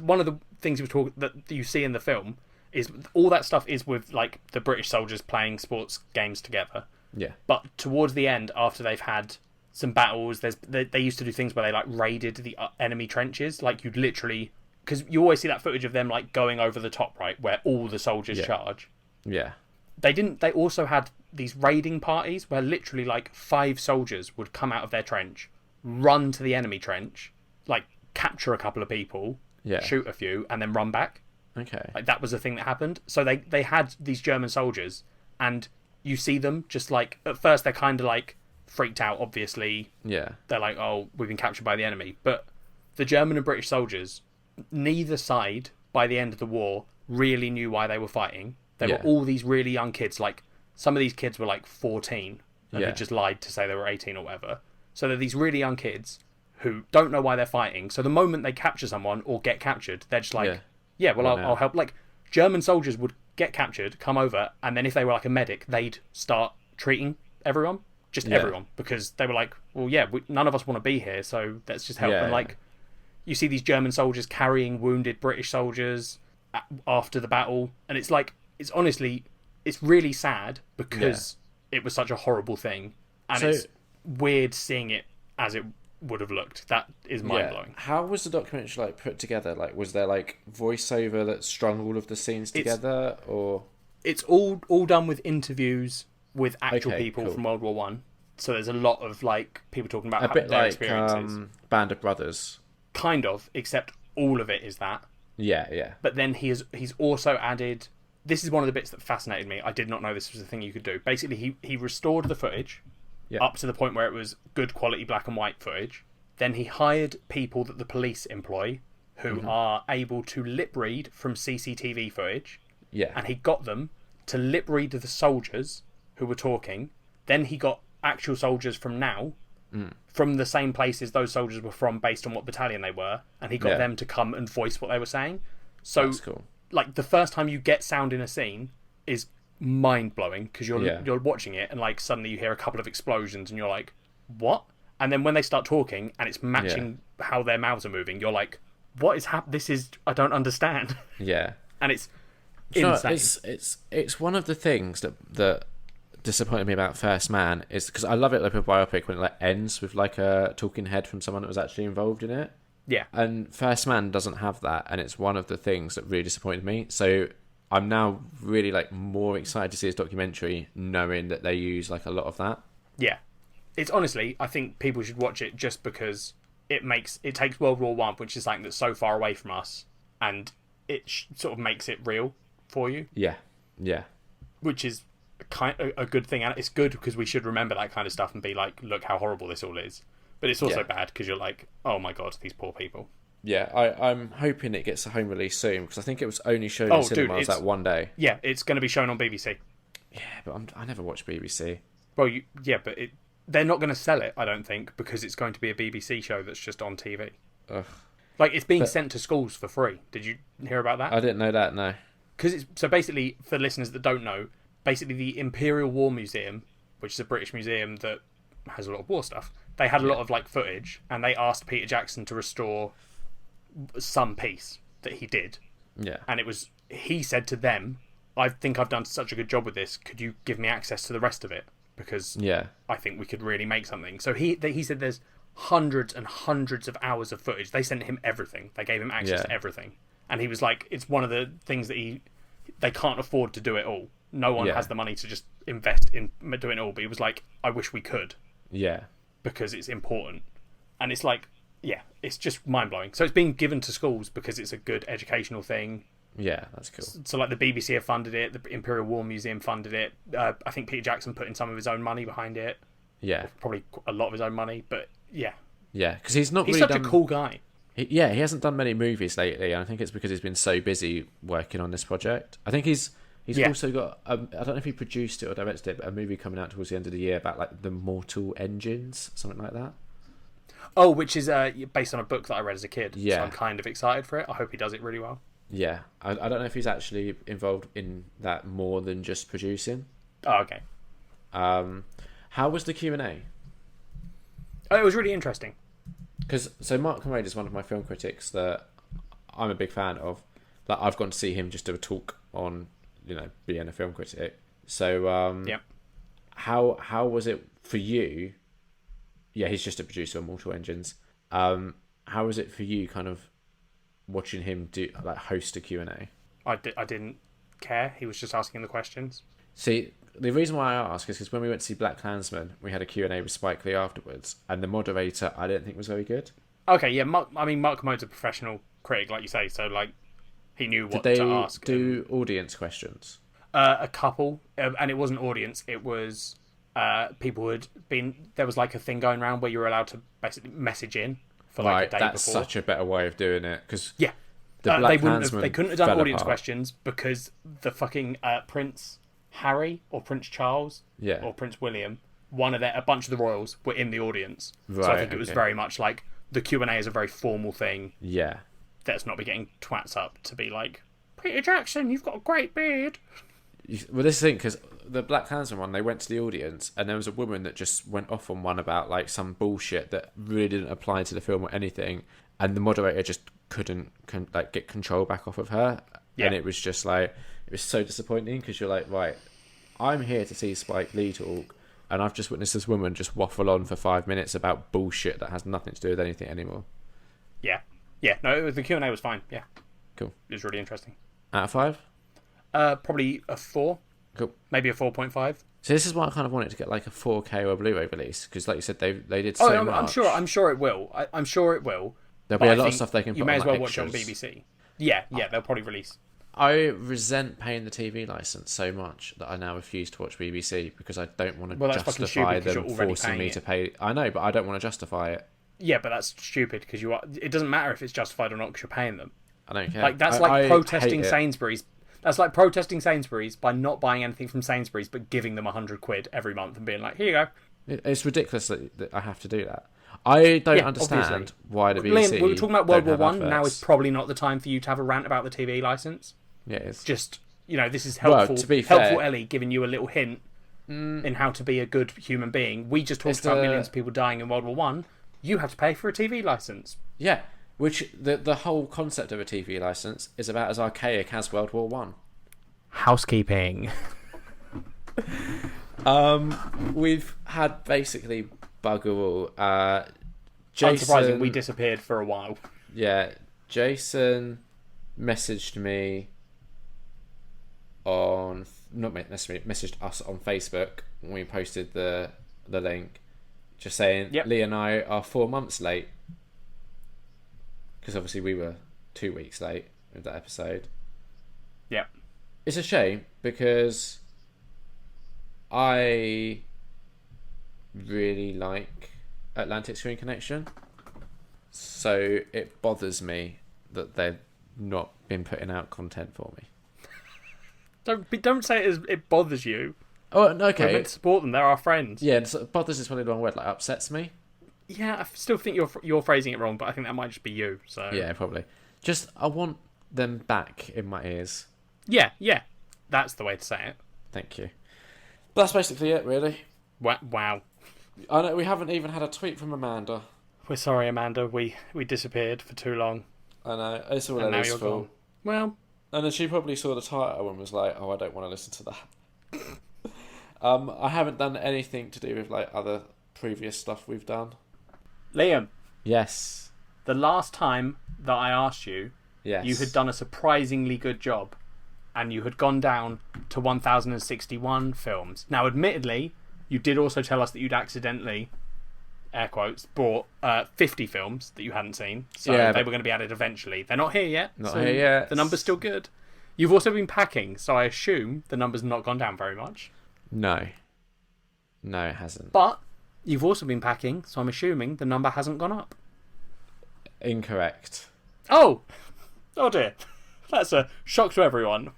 one of the things that you see in the film is all that stuff is with like the British soldiers playing sports games together. Yeah. But towards the end, after they've had some battles, they used to do things where they like raided the enemy trenches. Like you'd literally, because you always see that footage of them like going over the top, right, where all the soldiers charge. Yeah. They didn't. They also had these raiding parties where literally like 5 soldiers would come out of their trench, run to the enemy trench, like capture a couple of people, shoot a few, and then run back. Okay. Like that was the thing that happened. So they had these German soldiers, and you see them just like at first they're kind of like freaked out. Obviously, they're like, "Oh, we've been captured by the enemy." But the German and British soldiers, neither side by the end of the war really knew why they were fighting. They were all these really young kids. Like some of these kids were like 14 and had just lied to say they were 18 or whatever. So they're these really young kids who don't know why they're fighting. So the moment they capture someone or get captured, they're just like, I'll help. Like German soldiers would get captured, come over, and then if they were like a medic, they'd start treating everyone, everyone, because they were like, well, none of us want to be here, so let's just help. And like, you see these German soldiers carrying wounded British soldiers after the battle, and it's like, it's honestly, it's really sad because it was such a horrible thing, and it's weird seeing it as it would have looked. That is mind-blowing. How was the documentary like put together? Like, was there like voiceover that strung all of the scenes together, or it's all done with interviews with actual people cool. from World War One. So there's a lot of like people talking about a bit their like experiences. Band of Brothers, kind of, except all of it is that. Yeah. But then he's also added. This is one of the bits that fascinated me. I did not know this was a thing you could do. Basically, he restored the footage up to the point where it was good quality black and white footage. Then he hired people that the police employ who are able to lip read from CCTV footage. Yeah. And he got them to lip read the soldiers who were talking. Then he got actual soldiers from now, from the same places those soldiers were from based on what battalion they were. And he got them to come and voice what they were saying. So, that's cool. Like, the first time you get sound in a scene is mind-blowing because you're watching it and, like, suddenly you hear a couple of explosions and you're like, what? And then when they start talking and it's matching how their mouths are moving, you're like, what is happening? This is... I don't understand. Yeah. And it's insane. It's one of the things that disappointed me about First Man is because I love it like a biopic when it like ends with like a talking head from someone that was actually involved in it. Yeah. And First Man doesn't have that, and it's one of the things that really disappointed me. So I'm now really like more excited to see this documentary, knowing that they use like a lot of that. Yeah. It's honestly, I think people should watch it just because it takes World War One, which is something that's so far away from us, and it sort of makes it real for you. Yeah. Which is a good thing, and it's good because we should remember that kind of stuff and be like, look how horrible this all is. But it's also bad because you're like, oh my god, these poor people. Yeah, I'm hoping it gets a home release soon because I think it was only shown in cinemas that one day. Yeah, it's going to be shown on BBC. Yeah, but I never watch BBC. Well, but they're not going to sell it, I don't think, because it's going to be a BBC show that's just on TV. Ugh. Like, it's being sent to schools for free. Did you hear about that? I didn't know that, no. So basically, for listeners that don't know, basically the Imperial War Museum, which is a British museum that has a lot of war stuff, they had a lot of like footage, and they asked Peter Jackson to restore some piece that he did. Yeah. And he said to them, I think I've done such a good job with this, could you give me access to the rest of it? Because I think we could really make something. So he said there's hundreds and hundreds of hours of footage. They sent him everything. They gave him access to everything. And he was like, it's one of the things that they can't afford to do it all. No one has the money to just invest in doing it all. But he was like, I wish we could. Yeah. Because it's important. And it's like, it's just mind-blowing. So it's being given to schools because it's a good educational thing. Yeah, that's cool. So like the BBC have funded it, the Imperial War Museum funded it. I think Peter Jackson put in some of his own money behind it. Yeah. Or probably a lot of his own money, but yeah. Yeah, because he's such a cool guy. He hasn't done many movies lately, and I think it's because he's been so busy working on this project. I think he's also got, I don't know if he produced it or directed it, but a movie coming out towards the end of the year about like the mortal engines, something like that. Oh, which is based on a book that I read as a kid. Yeah. So I'm kind of excited for it. I hope he does it really well. Yeah. I don't know if he's actually involved in that more than just producing. Oh, okay. How was the Q&A? Oh, it was really interesting. So Mark Conrad is one of my film critics that I'm a big fan of. Like, I've gone to see him just do a talk on, being a film critic. So, how was it for you? Yeah, he's just a producer on Mortal Engines. How was it for you, kind of watching him host a Q&A? I didn't care. He was just asking the questions. See, the reason why I ask is because when we went to see Black Klansman, we had a Q&A with Spike Lee afterwards, and the moderator I didn't think was very good. Okay, yeah. Mark Kermode's a professional critic, like you say, so like he knew what to ask. Did they do audience questions? A couple, and it wasn't audience. It was people who had been. There was like a thing going around where you were allowed to basically message in for like a day that's before. Such a better way of doing it because they couldn't have done audience questions because the fucking Prince Harry or Prince Charles or Prince William, a bunch of the royals were in the audience. Right, so I think it was very much like the Q&A is a very formal thing. Yeah. Let's not be getting twats up to be like, Peter Jackson, you've got a great beard. Well, this is the thing, because the Black Klansman one, they went to the audience and there was a woman that just went off on one about like some bullshit that really didn't apply to the film or anything, and the moderator just couldn't get control back off of her. And it was just like, it was so disappointing because you're like, right, I'm here to see Spike Lee talk. and I've just witnessed this woman just waffle on for 5 minutes about bullshit that has nothing to do with anything anymore. Yeah. Yeah, no, the Q&A was fine. Yeah. Cool. It was really interesting. Out of 5? Probably a 4. Cool. Maybe a 4.5. So this is why I kind of wanted to get like a 4K or a Blu-ray release, because like you said, they did so much. I'm sure it will. I'm sure it will. There'll be a lot of stuff they can put on. You may as well extras. watch it on BBC. Yeah, they'll probably release. I resent paying the TV license so much that I now refuse to watch BBC because I don't want to justify them forcing me to pay. I know, but I don't want to justify it. Yeah, but that's stupid because it doesn't matter if it's justified or not because you're paying them. I don't care. Like that's like protesting Sainsbury's. That's like protesting Sainsbury's by not buying anything from Sainsbury's but giving them £100 every month and being like, here you go. It's ridiculous that I have to do that. I don't understand obviously. Why the BBC. Liam, we were talking about World War One. Now is probably not the time for you to have a rant about the TV license. Yeah, it's just this is helpful. Well, to be helpful, fair, Ellie, giving you a little hint in how to be a good human being. We just talked about millions of people dying in World War One. You have to pay for a TV license. Yeah, which the whole concept of a TV license is about as archaic as World War One. Housekeeping. We've had basically bugger all. Jason, unsurprising, we disappeared for a while. Yeah, Jason messaged me on messaged us on Facebook when we posted the link, just saying Lee and I are 4 months late because obviously we were 2 weeks late with that episode. Yeah, it's a shame because I really like Atlantic Screen Connection, so it bothers me that they've not been putting out content for me. Don't say it bothers you. Oh, okay. We're meant to support them. They're our friends. Yeah, bothers is probably the wrong word. Like upsets me. Yeah, I still think you're phrasing it wrong, but I think that might just be you. So yeah, probably. Just I want them back in my ears. Yeah, that's the way to say it. Thank you. But that's basically it, really. Wow. I know we haven't even had a tweet from Amanda. We're sorry, Amanda. We disappeared for too long. I know. It's all Ellie's fault. Gone. Well, and then she probably saw the title and was like, "Oh, I don't want to listen to that." I haven't done anything to do with like other previous stuff we've done. Liam. Yes. The last time that I asked you, you had done a surprisingly good job, and you had gone down to 1,061 films. Now, admittedly, you did also tell us that you'd accidentally, air quotes, bought 50 films that you hadn't seen. So they were going to be added eventually. They're not here yet. Not here yet. The number's still good. You've also been packing, so I assume the number's not gone down very much. No. No, it hasn't. But you've also been packing, so I'm assuming the number hasn't gone up. Incorrect. Oh dear. That's a shock to everyone.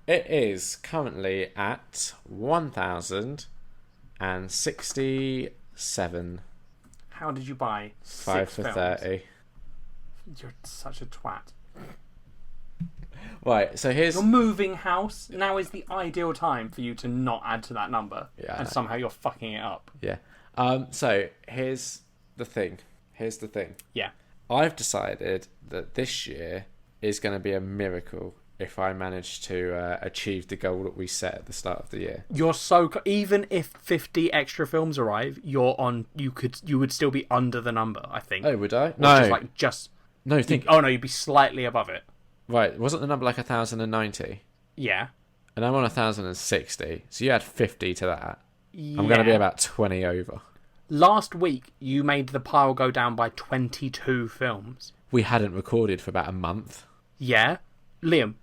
It is currently at 1,067. How did you buy 5 for films? 30. You're such a twat. Right, so here's... You're moving house. Now is the ideal time for you to not add to that number. Yeah, and somehow you're fucking it up. Yeah. So here's the thing. Yeah. I've decided that this year is going to be a miracle if I manage to achieve the goal that we set at the start of the year. You're even if 50 extra films arrive, you would still be under the number, I think. Oh, would I? Or No. No, you'd be slightly above it. Right, wasn't the number like 1,090? Yeah. And I'm on 1,060, so you add 50 to that. Yeah. I'm going to be about 20 over. Last week, you made the pile go down by 22 films. We hadn't recorded for about a month. Yeah. Liam,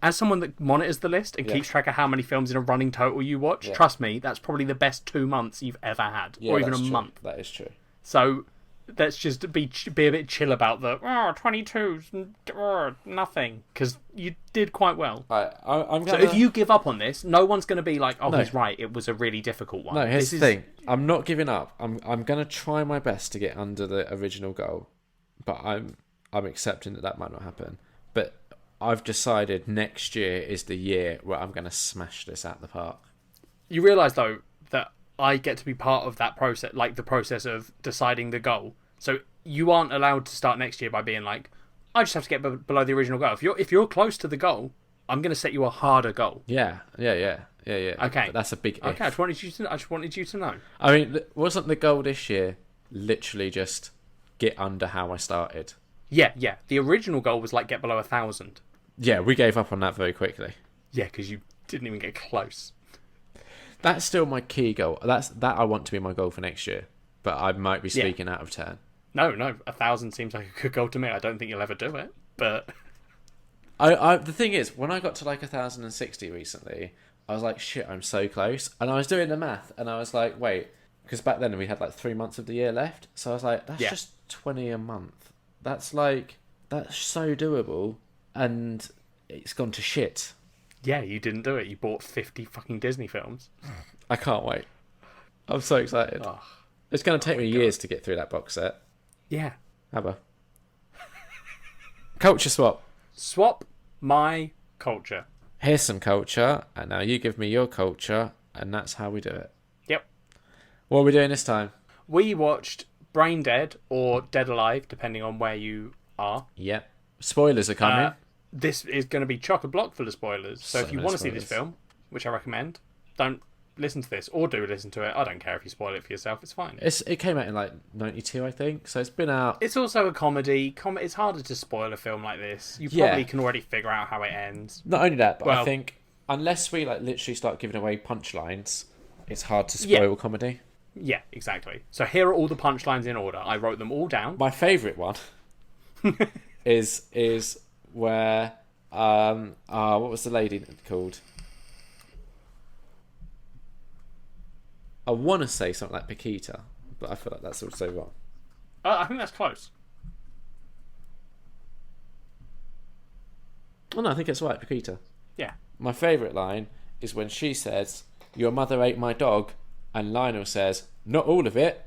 as someone that monitors the list and keeps track of how many films in a running total you watch, trust me, that's probably the best 2 months you've ever had. Or even a month. That is true. So let's just be a bit chill about the 22's nothing, because you did quite well. So if you give up on this, no one's going to be like, he's right, it was a really difficult one. No, here's the thing. I'm not giving up. I'm going to try my best to get under the original goal, but I'm accepting that might not happen. But I've decided next year is the year where I'm going to smash this out the park. You realise, though, that I get to be part of that process, like the process of deciding the goal. So you aren't allowed to start next year by being like, I just have to get below the original goal. If you're close to the goal, I'm going to set you a harder goal. Yeah. Yeah. Okay. But that's a big if. Okay, I just wanted you to know. I mean, wasn't the goal this year literally just get under how I started? Yeah. The original goal was like get below 1,000. Yeah, we gave up on that very quickly. Yeah, because you didn't even get close. That's still my key goal. That I want to be my goal for next year. But I might be speaking out of turn. No, 1,000 seems like a good goal to me. I don't think you'll ever do it, but the thing is, when I got to like 1,060 recently, I was like, shit, I'm so close. And I was doing the math, and I was like, wait, because back then we had like 3 months of the year left. So I was like, that's just 20 a month. That's so doable, and it's gone to shit. Yeah, you didn't do it. You bought 50 fucking Disney films. I can't wait. I'm so excited. Oh, it's going to take me years to get through that box set. yeah. Abba. Culture swap. Swap my culture. Here's some culture, and now you give me your culture, and that's how we do it. Yep. What are we doing this time? We watched Brain Dead or Dead Alive, depending on where you are. Yep. Spoilers are coming. This is going to be chock-a-block full of spoilers. So if you want to see this film, which I recommend, don't listen to this, or do listen to it. I don't care if you spoil it for yourself. It's fine. It came out in like 92, I think. So it's been out. It's also a comedy. It's harder to spoil a film like this. You probably can already figure out how it ends. Not only that, but I think unless we like literally start giving away punchlines, it's hard to spoil comedy. Yeah, exactly. So here are all the punchlines in order. I wrote them all down. My favourite one is where what was the lady called? I want to say something like Paquita, but I feel like that's also wrong. I think that's close. Oh no, I think it's right, Paquita. Yeah. My favourite line is when she says, "Your mother ate my dog," and Lionel says, "Not all of it."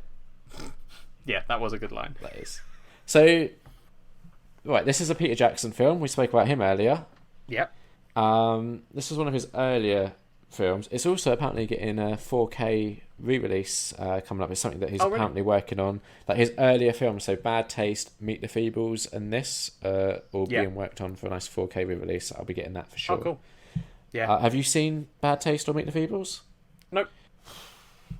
Yeah, that was a good line. That is. So, right, this is a Peter Jackson film. We spoke about him earlier. Yep. This was one of his earlier films. It's also apparently getting a 4K re-release coming up. It's something that he's apparently working on. Like his earlier films, so Bad Taste, Meet the Feebles, and this all being worked on for a nice 4K re-release. I'll be getting that for sure. Oh, cool. Yeah. Have you seen Bad Taste or Meet the Feebles? Nope.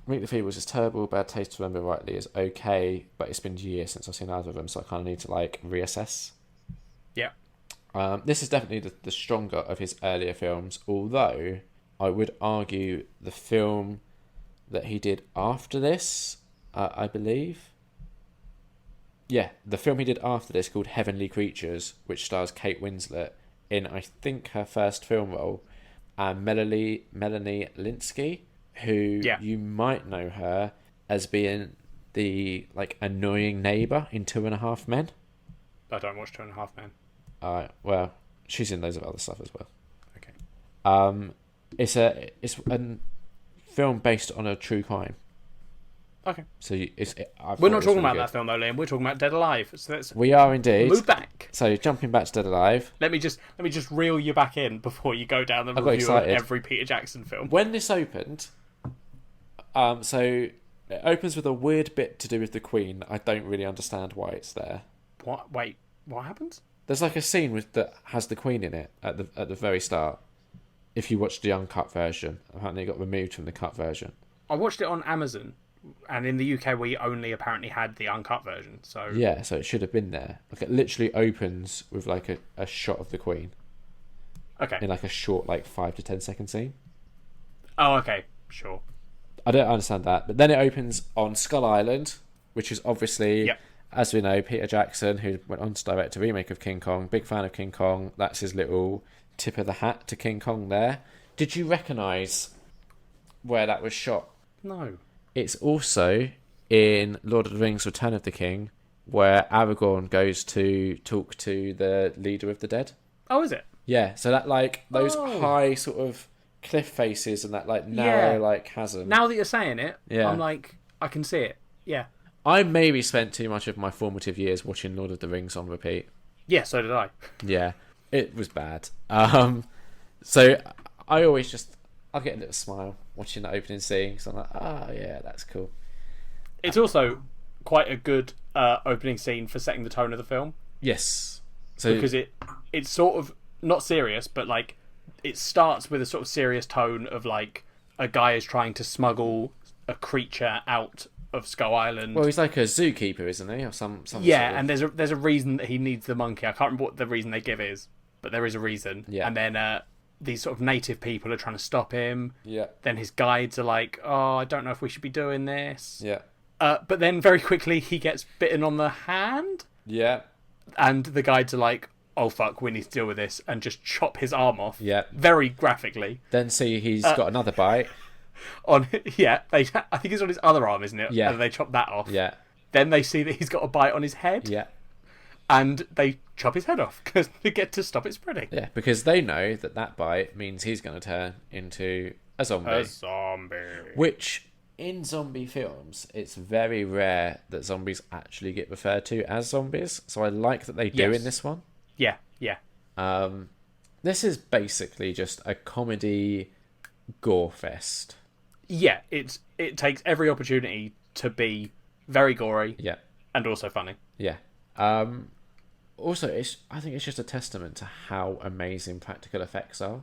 Meet the Feebles is terrible. Bad Taste, to remember rightly, is okay, but it's been years since I've seen either of them, so I kind of need to like reassess. Yeah. This is definitely the stronger of his earlier films, although I would argue the film that he did after this, I believe. Yeah, the film he did after this called Heavenly Creatures, which stars Kate Winslet in, I think, her first film role, and Melanie Linsky, who you might know her as being the like annoying neighbour in 2.5 Men. I don't watch 2.5 Men. Alright, well, she's in loads of other stuff as well. Okay. It's a film based on a true crime. Okay. So we're not talking about that film though, Liam. We're talking about Dead Alive. So we are indeed. Move back. So jumping back to Dead Alive. Let me just reel you back in before you go down the review of every Peter Jackson film. When this opened, so it opens with a weird bit to do with the Queen. I don't really understand why it's there. What? Wait, what happens? There's like a scene that has the Queen in it at the very start. If you watch the uncut version, apparently it got removed from the cut version. I watched it on Amazon, and in the UK we only apparently had the uncut version. So yeah, so it should have been there. Like it literally opens with like a shot of the Queen. Okay. In like a short, like 5 to 10 second scene. Oh, okay, sure. I don't understand that, but then it opens on Skull Island, which is obviously, as we know, Peter Jackson, who went on to direct a remake of King Kong. Big fan of King Kong. That's his little tip of the hat to King Kong there. Did you recognise where that was shot? No. It's also in Lord of the Rings Return of the King, where Aragorn goes to talk to the leader of the dead. Oh, is it? Yeah, so that like those high sort of cliff faces and that like narrow like chasm. Now that you're saying it, I'm like, I can see it. Yeah. I maybe spent too much of my formative years watching Lord of the Rings on repeat. Yeah, so did I. Yeah, it was bad. So I always I'll get a little smile watching the opening scene. So I'm like, yeah, that's cool. It's also quite a good opening scene for setting the tone of the film. Yes. So because it's sort of not serious, but like it starts with a sort of serious tone of like a guy is trying to smuggle a creature out of Skull Island. Well, he's like a zookeeper, isn't he? Or some yeah, sort of... and there's a reason that he needs the monkey. I can't remember what the reason they give is, but there is a reason. Yeah. And then these sort of native people are trying to stop him. Yeah. Then his guides are like, oh, I don't know if we should be doing this. Yeah. But then very quickly he gets bitten on the hand. Yeah. And the guides are like, oh fuck, we need to deal with this, and just chop his arm off. Yeah. Very graphically. Then see he's got another bite. I think it's on his other arm, isn't it? Yeah. And they chop that off. Yeah. Then they see that he's got a bite on his head. Yeah. And they chop his head off because they get to stop it spreading. Yeah, because they know that bite means he's going to turn into a zombie. A zombie. Which, in zombie films, it's very rare that zombies actually get referred to as zombies. So I like that they do in this one. Yeah, yeah. This is basically just a comedy gore fest. Yeah, it takes every opportunity to be very gory. Yeah. And also funny. Yeah. Also, I think it's just a testament to how amazing practical effects are.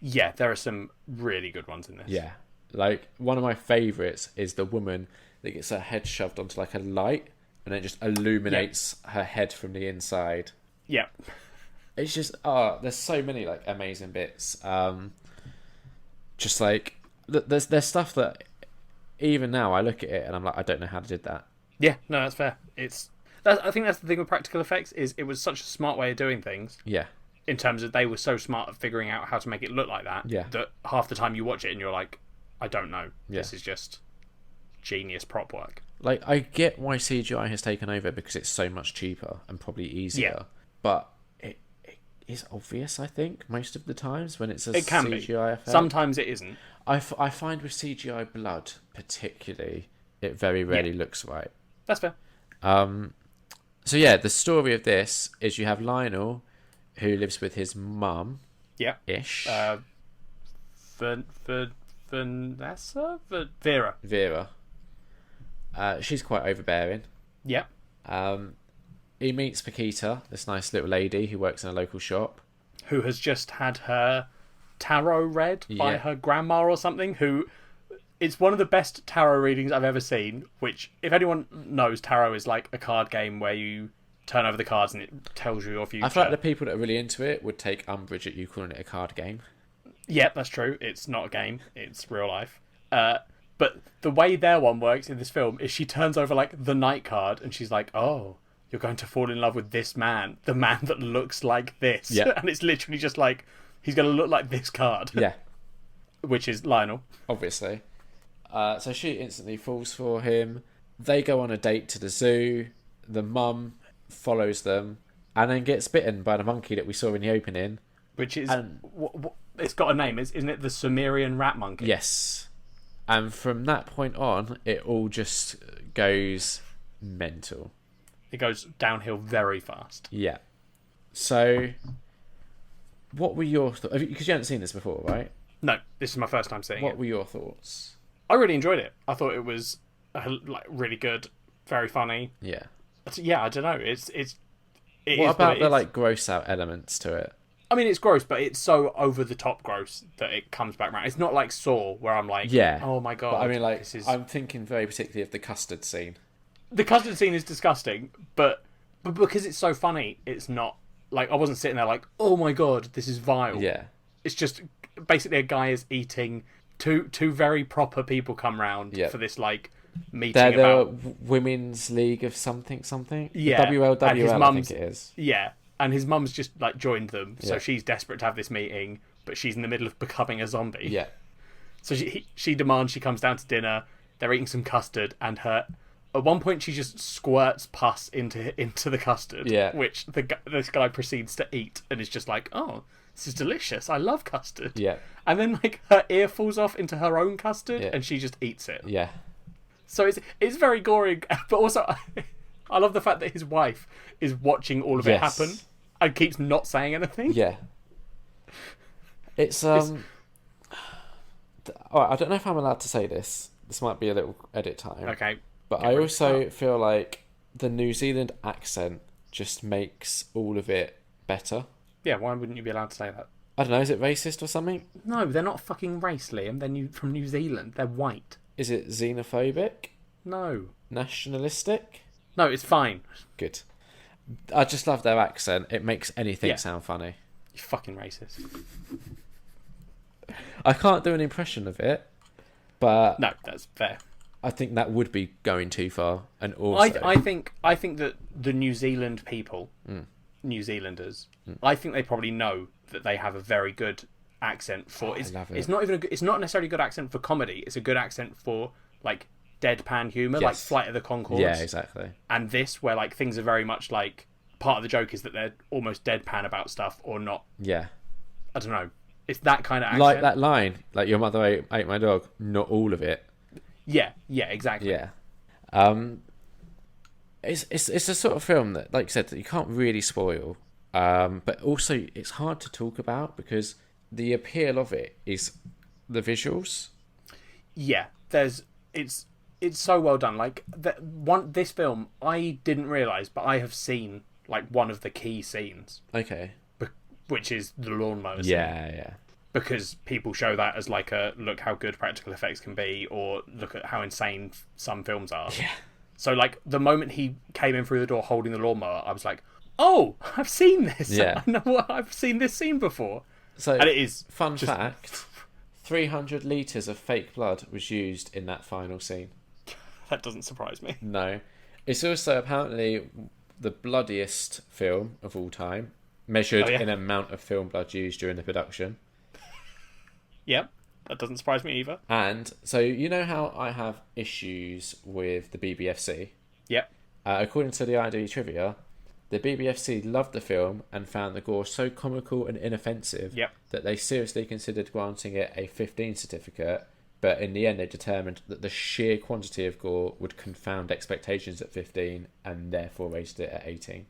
Yeah, there are some really good ones in this. Yeah. Like, one of my favourites is the woman that gets her head shoved onto, like, a light and it just illuminates her head from the inside. Yeah. It's just, there's so many, like, amazing bits. Just, like, there's stuff that, even now, I look at it and I'm like, I don't know how they did that. Yeah, no, that's fair. I think that's the thing with practical effects, is it was such a smart way of doing things. Yeah. In terms of they were so smart at figuring out how to make it look like that. Yeah. That half the time you watch it and you're like, I don't know. Yeah. This is just genius prop work. Like, I get why CGI has taken over because it's so much cheaper and probably easier. Yeah. But it is obvious, I think, most of the times when it's a It can CGI be. effect. Sometimes it isn't. I find with CGI blood, particularly, it very rarely looks right. That's fair. So yeah, the story of this is you have Lionel, who lives with his mum. Yeah. Ish. Vanessa? Vera. Vera. She's quite overbearing. Yeah. He meets Paquita, this nice little lady who works in a local shop. Who has just had her tarot read by her grandma or something, who... It's one of the best tarot readings I've ever seen, which, if anyone knows, tarot is like a card game where you turn over the cards and it tells you your future. I feel like the people that are really into it would take umbrage at you calling it a card game. Yeah, that's true. It's not a game. It's real life. But the way their one works in this film is she turns over, like, the night card and she's like, oh, you're going to fall in love with this man, the man that looks like this. Yeah. And it's literally just like, he's going to look like this card. Yeah. Which is Lionel. Obviously. So she instantly falls for him. They go on a date to the zoo. The mum follows them and then gets bitten by the monkey that we saw in the opening. Which is... it's got a name, isn't it? The Sumerian rat monkey. Yes. And from that point on, it all just goes mental. It goes downhill very fast. Yeah. So, what were your thoughts? Because you haven't seen this before, right? No, this is my first time seeing it. What were your thoughts? I really enjoyed it. I thought it was like really good, very funny. Yeah. Yeah, I don't know. What about the like gross out elements to it? I mean, it's gross, but it's so over the top gross that it comes back around. It's not like Saw, where I'm like, oh my god. But I mean, like, this is... I'm thinking very particularly of the custard scene. The custard scene is disgusting, but because it's so funny, it's not like I wasn't sitting there like, oh my god, this is vile. Yeah. It's just basically a guy is eating. Two very proper people come round for this like meeting. They're about the Women's League of something. Yeah, the WLWL, I think it is. Yeah, and his mum's just like joined them, so Yeah. she's desperate to have this meeting, but she's in the middle of becoming a zombie. Yeah. So she demands she comes down to dinner. They're eating some custard, and at one point she just squirts pus into the custard. Yeah. Which this guy proceeds to eat, and is just like, oh, this is delicious. I love custard. Yeah. And then like her ear falls off into her own custard, Yeah. and she just eats it. Yeah. So it's very gory, but also I love the fact that his wife is watching all of it happen and keeps not saying anything. Yeah. It's Alright, I don't know if I'm allowed to say this. This might be a little edit time. Okay. But I also feel like the New Zealand accent just makes all of it better. Yeah, why wouldn't you be allowed to say that? I don't know, is it racist or something? No, they're not fucking race, Liam. They're from New Zealand. They're white. Is it xenophobic? No. Nationalistic? No, it's fine. Good. I just love their accent. It makes anything sound funny. You fucking racist. I can't do an impression of it, but No, that's fair. I think that would be going too far. And also, I think that the New Zealand people, New Zealanders, I think they probably know that they have a very good accent for. I love it. It's not even. It's not necessarily a good accent for comedy. It's a good accent for like deadpan humor, like Yes. Flight of the Conchords. Yeah, exactly. And this, where like things are very much like part of the joke is that they're almost deadpan about stuff or not. Yeah. I don't know. It's that kind of accent. Like that line, like your mother ate my dog. Not all of it. Yeah, exactly. Yeah. It's a sort of film that, like you said, that you can't really spoil. But also it's hard to talk about because the appeal of it is the visuals. Yeah, it's so well done. Like this film, I didn't realize, but I have seen like one of the key scenes, Okay. which is the lawnmower scene. Yeah. Because people show that as like a look how good practical effects can be, or look at how insane some films are. Yeah. So like the moment he came in through the door holding the lawnmower, I was like, "Oh, I've seen this. Yeah. I know what I've seen this scene before." So, And it is fun fact: 300 litres of fake blood was used in that final scene. That doesn't surprise me. No, it's also apparently the bloodiest film of all time, measured in amount of film blood used during the production. Yep, that doesn't surprise me either. And so you know how I have issues with the BBFC? Yep. According to the ID trivia, the BBFC loved the film and found the gore so comical and inoffensive that they seriously considered granting it a 15 certificate, but in the end they determined that the sheer quantity of gore would confound expectations at 15 and therefore raised it at 18.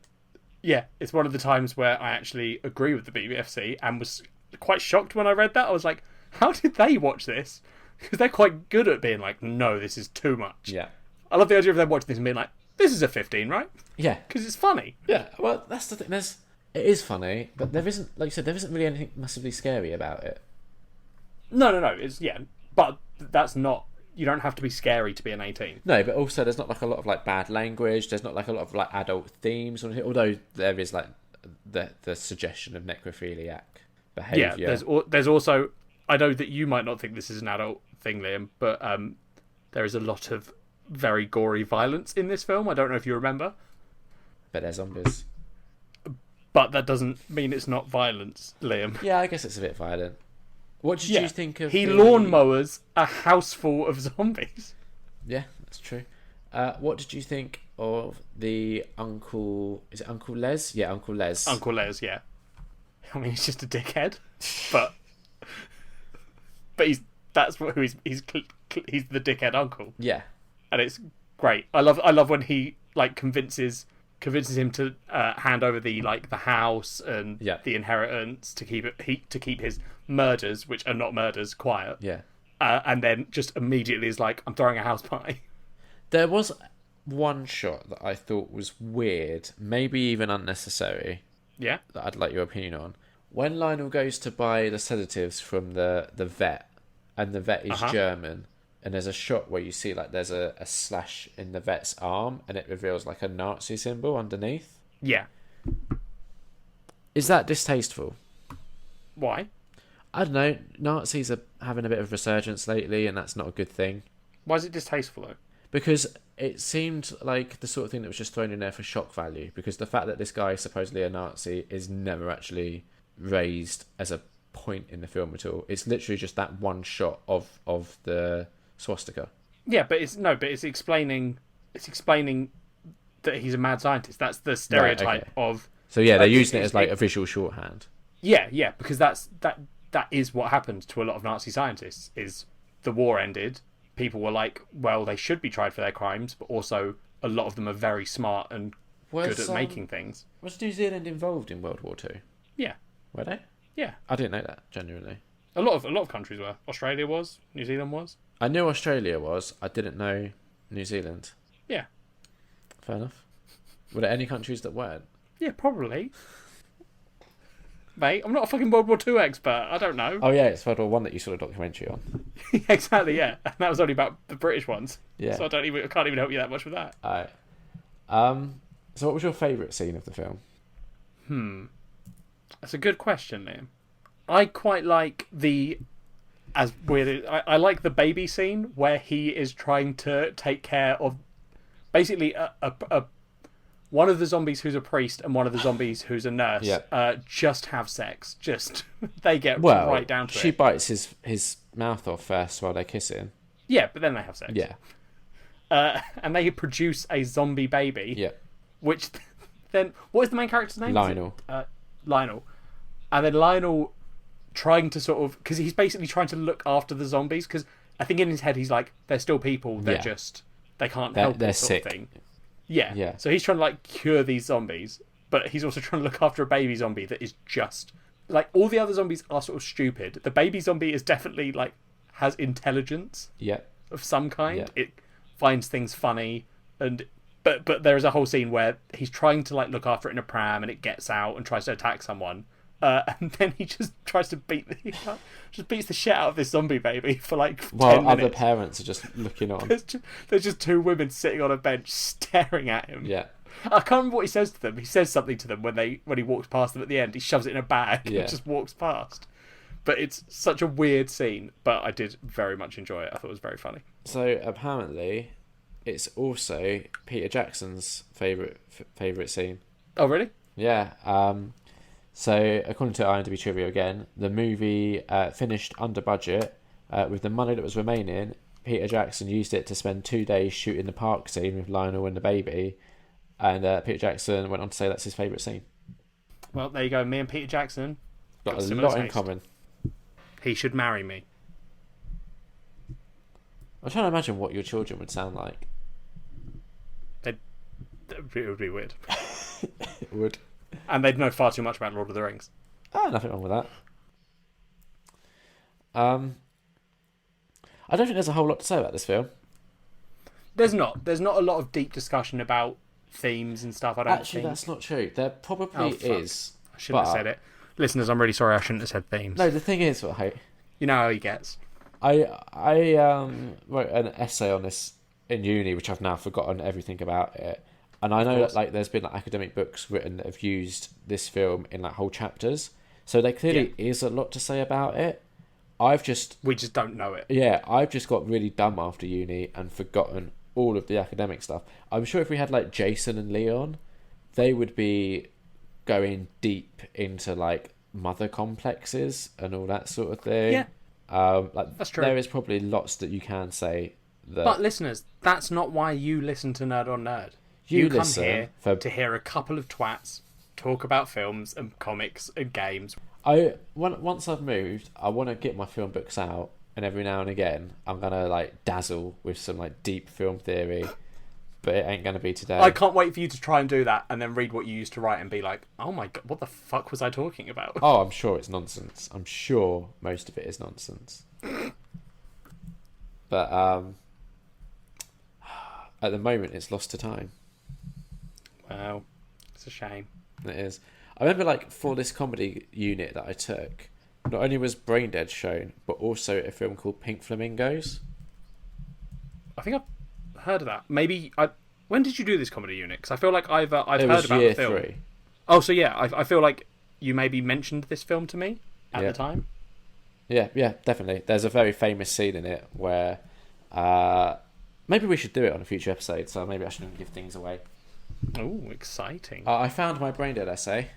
Yeah, it's one of the times where I actually agree with the BBFC and was quite shocked when I read that. I was like, how did they watch this? Because they're quite good at being like, no, this is too much. Yeah. I love the idea of them watching this and being like, this is a 15, right? Yeah. Because it's funny. Yeah, well, that's the thing. It is funny, but there isn't, like you said, there isn't really anything massively scary about it. No. But that's not... You don't have to be scary to be an 18. No, but also there's not like a lot of like bad language. There's not like a lot of like adult themes or anything, although there is like the suggestion of necrophiliac behaviour. Yeah, there's also... I know that you might not think this is an adult thing, Liam, but there is a lot of very gory violence in this film. I don't know if you remember. But they're zombies. But that doesn't mean it's not violence, Liam. Yeah, I guess it's a bit violent. What did you think of He lawnmowers a house full of zombies. Yeah, that's true. What did you think of the Uncle... Is it Uncle Les? Yeah, Uncle Les. Uncle Les, yeah. I mean, he's just a dickhead. But he's the dickhead uncle. Yeah. And it's great. I love when he like convinces him to hand over the house and the inheritance to keep his murders, which are not murders, quiet. Yeah. And then just immediately is like, I'm throwing a house party. There was one shot that I thought was weird, maybe even unnecessary. Yeah. That I'd like your opinion on. When Lionel goes to buy the sedatives from the vet, and the vet is German, and there's a shot where you see like there's a slash in the vet's arm, and it reveals like a Nazi symbol underneath. Yeah. Is that distasteful? Why? I don't know. Nazis are having a bit of resurgence lately, and that's not a good thing. Why is it distasteful though? Because it seemed like the sort of thing that was just thrown in there for shock value. Because the fact that this guy is supposedly a Nazi is never actually raised as a point in the film at all. It's literally just that one shot of the swastika. Yeah, but it's explaining that he's a mad scientist. That's the stereotype of. So yeah, they're using it as like a visual shorthand. Yeah, because that is what happened to a lot of Nazi scientists. Is the war ended, people were like, well, they should be tried for their crimes, but also a lot of them are very smart and good at making things. Was New Zealand involved in World War II? Yeah. Were they? Yeah. I didn't know that, genuinely. A lot of countries were. Australia was. New Zealand was. I knew Australia was. I didn't know New Zealand. Yeah. Fair enough. Were there any countries that weren't? Yeah, probably. mate. I'm not a fucking World War II expert. I don't know. Oh yeah, it's World War One that you saw a documentary on. Exactly, yeah. And that was only about the British ones. Yeah. So I can't even help you that much with that. Alright. So what was your favourite scene of the film? That's a good question, Liam. I quite like as weird. I like the baby scene where he is trying to take care of basically one of the zombies who's a priest and one of the zombies who's a nurse. Just have sex. Just they get right down to it. She bites his mouth off first while they're kissing. Yeah, but then they have sex. Yeah. And they produce a zombie baby. Yeah. Which then what is the main character's name? Lionel. Lionel. And then Lionel trying to sort of... Because he's basically trying to look after the zombies. Because I think in his head he's like, they're still people. They're just... They can't help they're this sort sick. of thing. Yeah. Yeah. So he's trying to like cure these zombies. But he's also trying to look after a baby zombie that is just... Like, all the other zombies are sort of stupid. The baby zombie is definitely like... Has intelligence. Yeah. Of some kind. Yeah. It finds things funny. And... But there is a whole scene where he's trying to like look after it in a pram and it gets out and tries to attack someone. And then he just tries to beats the shit out of this zombie baby for like 10 minutes. Other parents are just looking on. There's just two women sitting on a bench staring at him. Yeah. I can't remember what he says to them. He says something to them when he walks past them at the end. He shoves it in a bag and just walks past. But it's such a weird scene. But I did very much enjoy it. I thought it was very funny. So apparently, it's also Peter Jackson's favourite scene. Oh really? Yeah. So, according to IMDb Trivia again, the movie finished under budget. With the money that was remaining, Peter Jackson used it to spend 2 days shooting the park scene with Lionel and the baby. And Peter Jackson went on to say that's his favourite scene. Well, there you go. Me and Peter Jackson got a lot in common. He should marry me. I'm trying to imagine what your children would sound like. It would be weird. It would. And they'd know far too much about Lord of the Rings. Oh, nothing wrong with that. I don't think there's a whole lot to say about this film. There's not a lot of deep discussion about themes and stuff. I don't Actually, think. that's not true. There probably is. I shouldn't have said it. Listeners, I'm really sorry I shouldn't have said themes. No, the thing is, right, you know how he gets. I wrote an essay on this in uni, which I've now forgotten everything about it. And I know that like there's been like academic books written that have used this film in like whole chapters. So there clearly is a lot to say about it. We just don't know it. Yeah, I've just got really dumb after uni and forgotten all of the academic stuff. I'm sure if we had like Jason and Leon, they would be going deep into like mother complexes and all that sort of thing. Yeah. That's true. There is probably lots that you can say that. But listeners, that's not why you listen to Nerd on Nerd. You come here to hear a couple of twats talk about films and comics and games. Once I've moved, I want to get my film books out, and every now and again, I'm gonna like dazzle with some like deep film theory, but it ain't gonna be today. I can't wait for you to try and do that, and then read what you used to write and be like, "Oh my god, what the fuck was I talking about?" Oh, I'm sure it's nonsense. I'm sure most of it is nonsense. But at the moment, it's lost to time. Wow, it's a shame. It is. I remember, like, for this comedy unit that I took, not only was Braindead shown, but also a film called Pink Flamingos. I think I've heard of that. When did you do this comedy unit? Because I feel like I've heard It was about year the film. 3. Oh, so yeah, I feel like you maybe mentioned this film to me at the time. Yeah, definitely. There's a very famous scene in it where maybe we should do it on a future episode, so maybe I shouldn't give things away. Oh, exciting. I found my Braindead essay.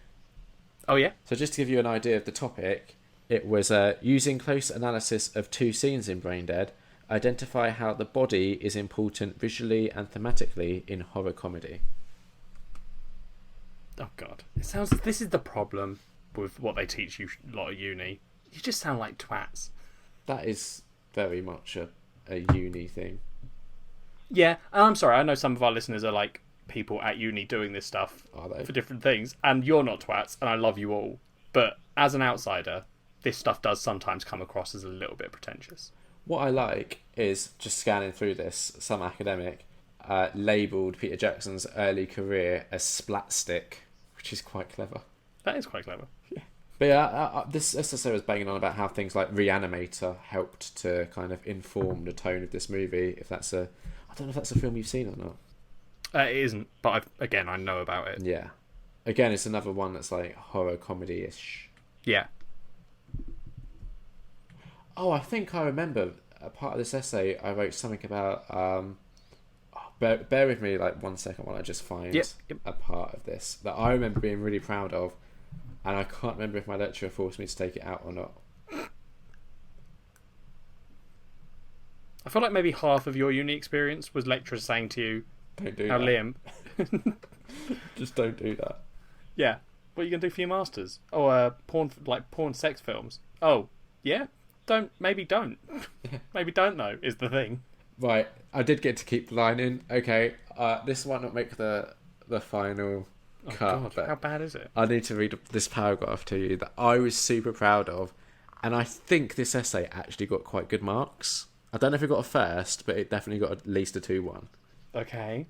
Oh, yeah? So just to give you an idea of the topic, it was using close analysis of 2 scenes in Braindead, identify how the body is important visually and thematically in horror comedy. Oh, God. This is the problem with what they teach you a lot at uni. You just sound like twats. That is very much a uni thing. Yeah, and I'm sorry, I know some of our listeners are like people at uni doing this stuff for different things, and you're not twats, and I love you all. But as an outsider, this stuff does sometimes come across as a little bit pretentious. What I like is, just scanning through this, some academic labelled Peter Jackson's early career as Splatstick, which is quite clever. That is quite clever. Yeah. But yeah, this SSO was banging on about how things like Reanimator helped to kind of inform the tone of this movie. I don't know if that's a film you've seen or not. It isn't, but I know about it. Yeah. Again, it's another one that's like horror comedy-ish. Yeah. Oh, I think I remember a part of this essay. I wrote something about. Bear with me like 1 second while I just find a part of this that I remember being really proud of, and I can't remember if my lecturer forced me to take it out or not. I feel like maybe half of your uni experience was lecturers saying to you, "Don't do that, that, Liam." Just don't do that. Yeah. What are you gonna do for your masters? Oh, porn sex films. Oh, yeah. Maybe don't though is the thing. Right, I did get to keep the line in. Okay, this might not make the final cut. God, but how bad is it? I need to read this paragraph to you that I was super proud of, and I think this essay actually got quite good marks. I don't know if it got a first, but it definitely got at least a 2-1. Okay.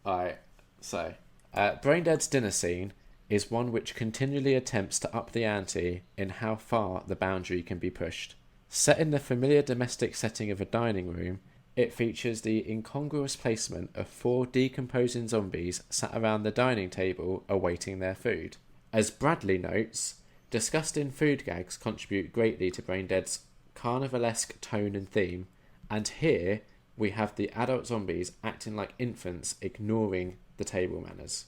Alright, so Braindead's dinner scene is one which continually attempts to up the ante in how far the boundary can be pushed. Set in the familiar domestic setting of a dining room, it features the incongruous placement of 4 decomposing zombies sat around the dining table awaiting their food. As Bradley notes, disgusting food gags contribute greatly to Braindead's carnivalesque tone and theme, and here we have the adult zombies acting like infants, ignoring the table manners.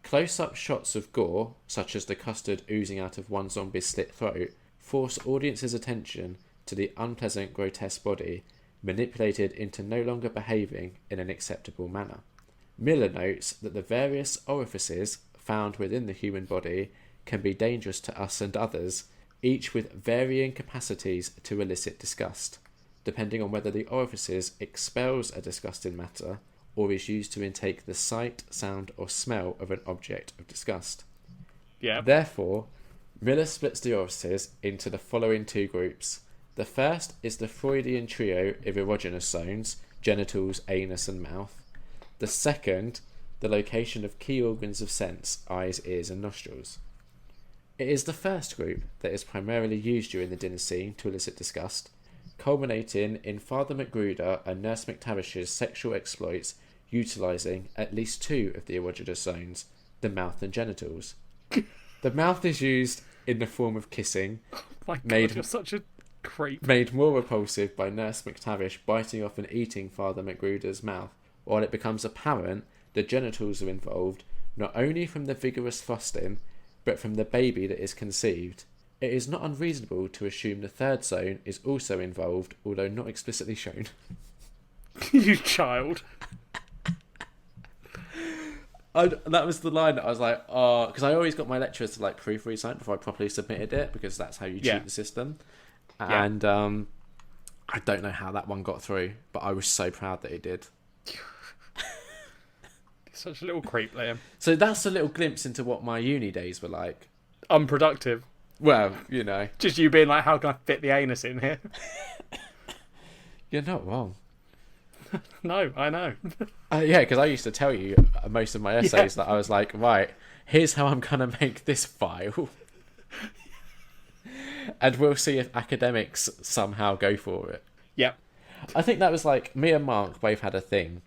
Close-up shots of gore, such as the custard oozing out of one zombie's slit throat, force audiences' attention to the unpleasant, grotesque body, manipulated into no longer behaving in an acceptable manner. Miller notes that the various orifices found within the human body can be dangerous to us and others, each with varying capacities to elicit disgust, depending on whether the orifices expels a disgusting matter or is used to intake the sight, sound, or smell of an object of disgust. Yeah. Therefore, Miller splits the orifices into the following 2 groups. The first is the Freudian trio of erogenous zones, genitals, anus, and mouth. The second, the location of key organs of sense, eyes, ears, and nostrils. It is the first group that is primarily used during the dinner scene to elicit disgust, culminating in Father McGruder and Nurse McTavish's sexual exploits utilising at least 2 of the erogenous zones, the mouth and genitals. The mouth is used in the form of kissing, Oh my God, you're such a creep. made more repulsive by Nurse McTavish biting off and eating Father McGruder's mouth, while it becomes apparent the genitals are involved not only from the vigorous thrusting, but from the baby that is conceived. It is not unreasonable to assume the third zone is also involved, although not explicitly shown. You child. That was the line that I was like, oh, because I always got my lecturers to like proofread something before I properly submitted it, because that's how you cheat the system. And I don't know how that one got through, but I was so proud that it did. Such a little creep, Liam. So that's a little glimpse into what my uni days were like. Unproductive. Well, you know. Just you being like, how can I fit the anus in here? You're not wrong. No, I know. Yeah, because I used to tell you most of my essays that I was like, right, here's how I'm going to make this file. And we'll see if academics somehow go for it. Yep. I think that was like, me and Mark both had a thing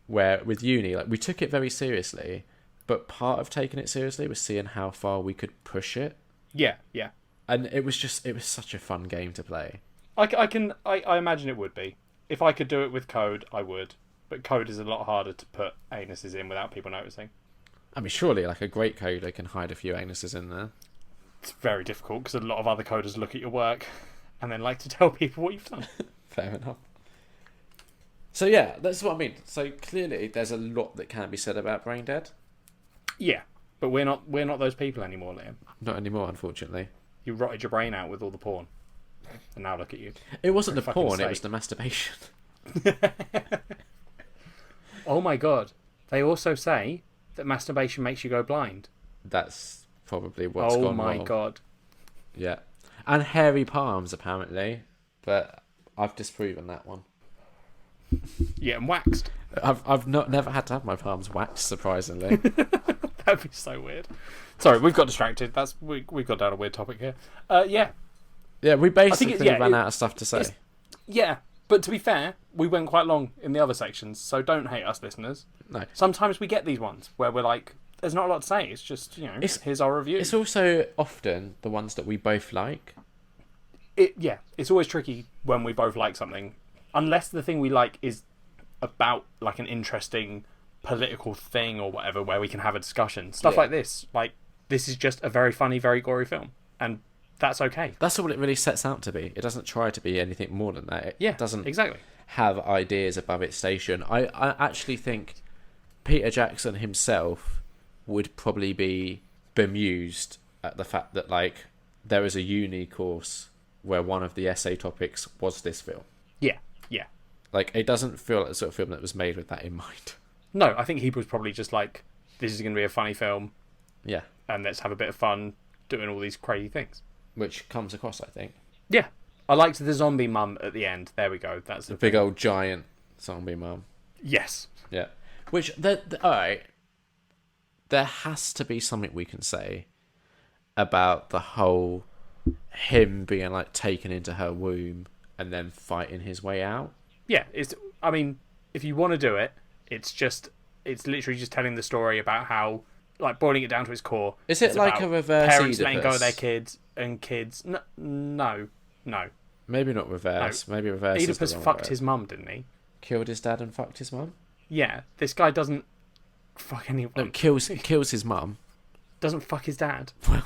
where with uni, like we took it very seriously, but part of taking it seriously was seeing how far we could push it. Yeah, yeah. And it was such a fun game to play. I imagine it would be. If I could do it with code, I would. But code is a lot harder to put anuses in without people noticing. I mean, surely like a great coder can hide a few anuses in there. It's very difficult because a lot of other coders look at your work and then like to tell people what you've done. Fair enough. So yeah, that's what I mean. So clearly there's a lot that can be said about Braindead. Yeah, but we're not those people anymore, Liam. Not anymore, unfortunately. You rotted your brain out with all the porn. And now look at you. It wasn't the fucking porn, sake. it was the masturbation. Oh my God. They also say that masturbation makes you go blind. That's probably what's gone wrong. Oh my God. Yeah. And hairy palms, apparently. But I've disproven that one. Yeah, and waxed. I've never had to have my palms waxed, surprisingly. That'd be so weird. Sorry, we've got distracted. We've got down a weird topic here. Yeah. Yeah, we basically ran out of stuff to say. Yeah, but to be fair, we went quite long in the other sections, so don't hate us, listeners. No. Sometimes we get these ones where we're like, there's not a lot to say. It's just, here's our review. It's also often the ones that we both like. It's always tricky when we both like something, unless the thing we like is about like an interesting political thing or whatever, where we can have a discussion. Stuff like this. Like, this is just a very funny, very gory film, and that's okay. That's all it really sets out to be. It doesn't try to be anything more than that. It doesn't have ideas above its station. I actually think Peter Jackson himself would probably be bemused at the fact that, like, there is a uni course where one of the essay topics was this film. Yeah. Like, it doesn't feel like the sort of film that was made with that in mind. No, I think he was probably just like, this is going to be a funny film. Yeah. And let's have a bit of fun doing all these crazy things. Which comes across, I think. Yeah. I liked the zombie mum at the end. There we go. That's the big old giant zombie mum. Yes. Yeah. Which, alright, there has to be something we can say about the whole him being, like, taken into her womb and then fighting his way out. Yeah. I mean, if you want to do it, it's literally just telling the story about how, like, boiling it down to its core. Is it like a reverse parents Oedipus? letting go of their kids and kids? No. Maybe not reverse. No. Maybe reverse. Oedipus fucked his mum, didn't he? Killed his dad and fucked his mum? Yeah. This guy doesn't fuck anyone. No, kills his mum. Doesn't fuck his dad. Well,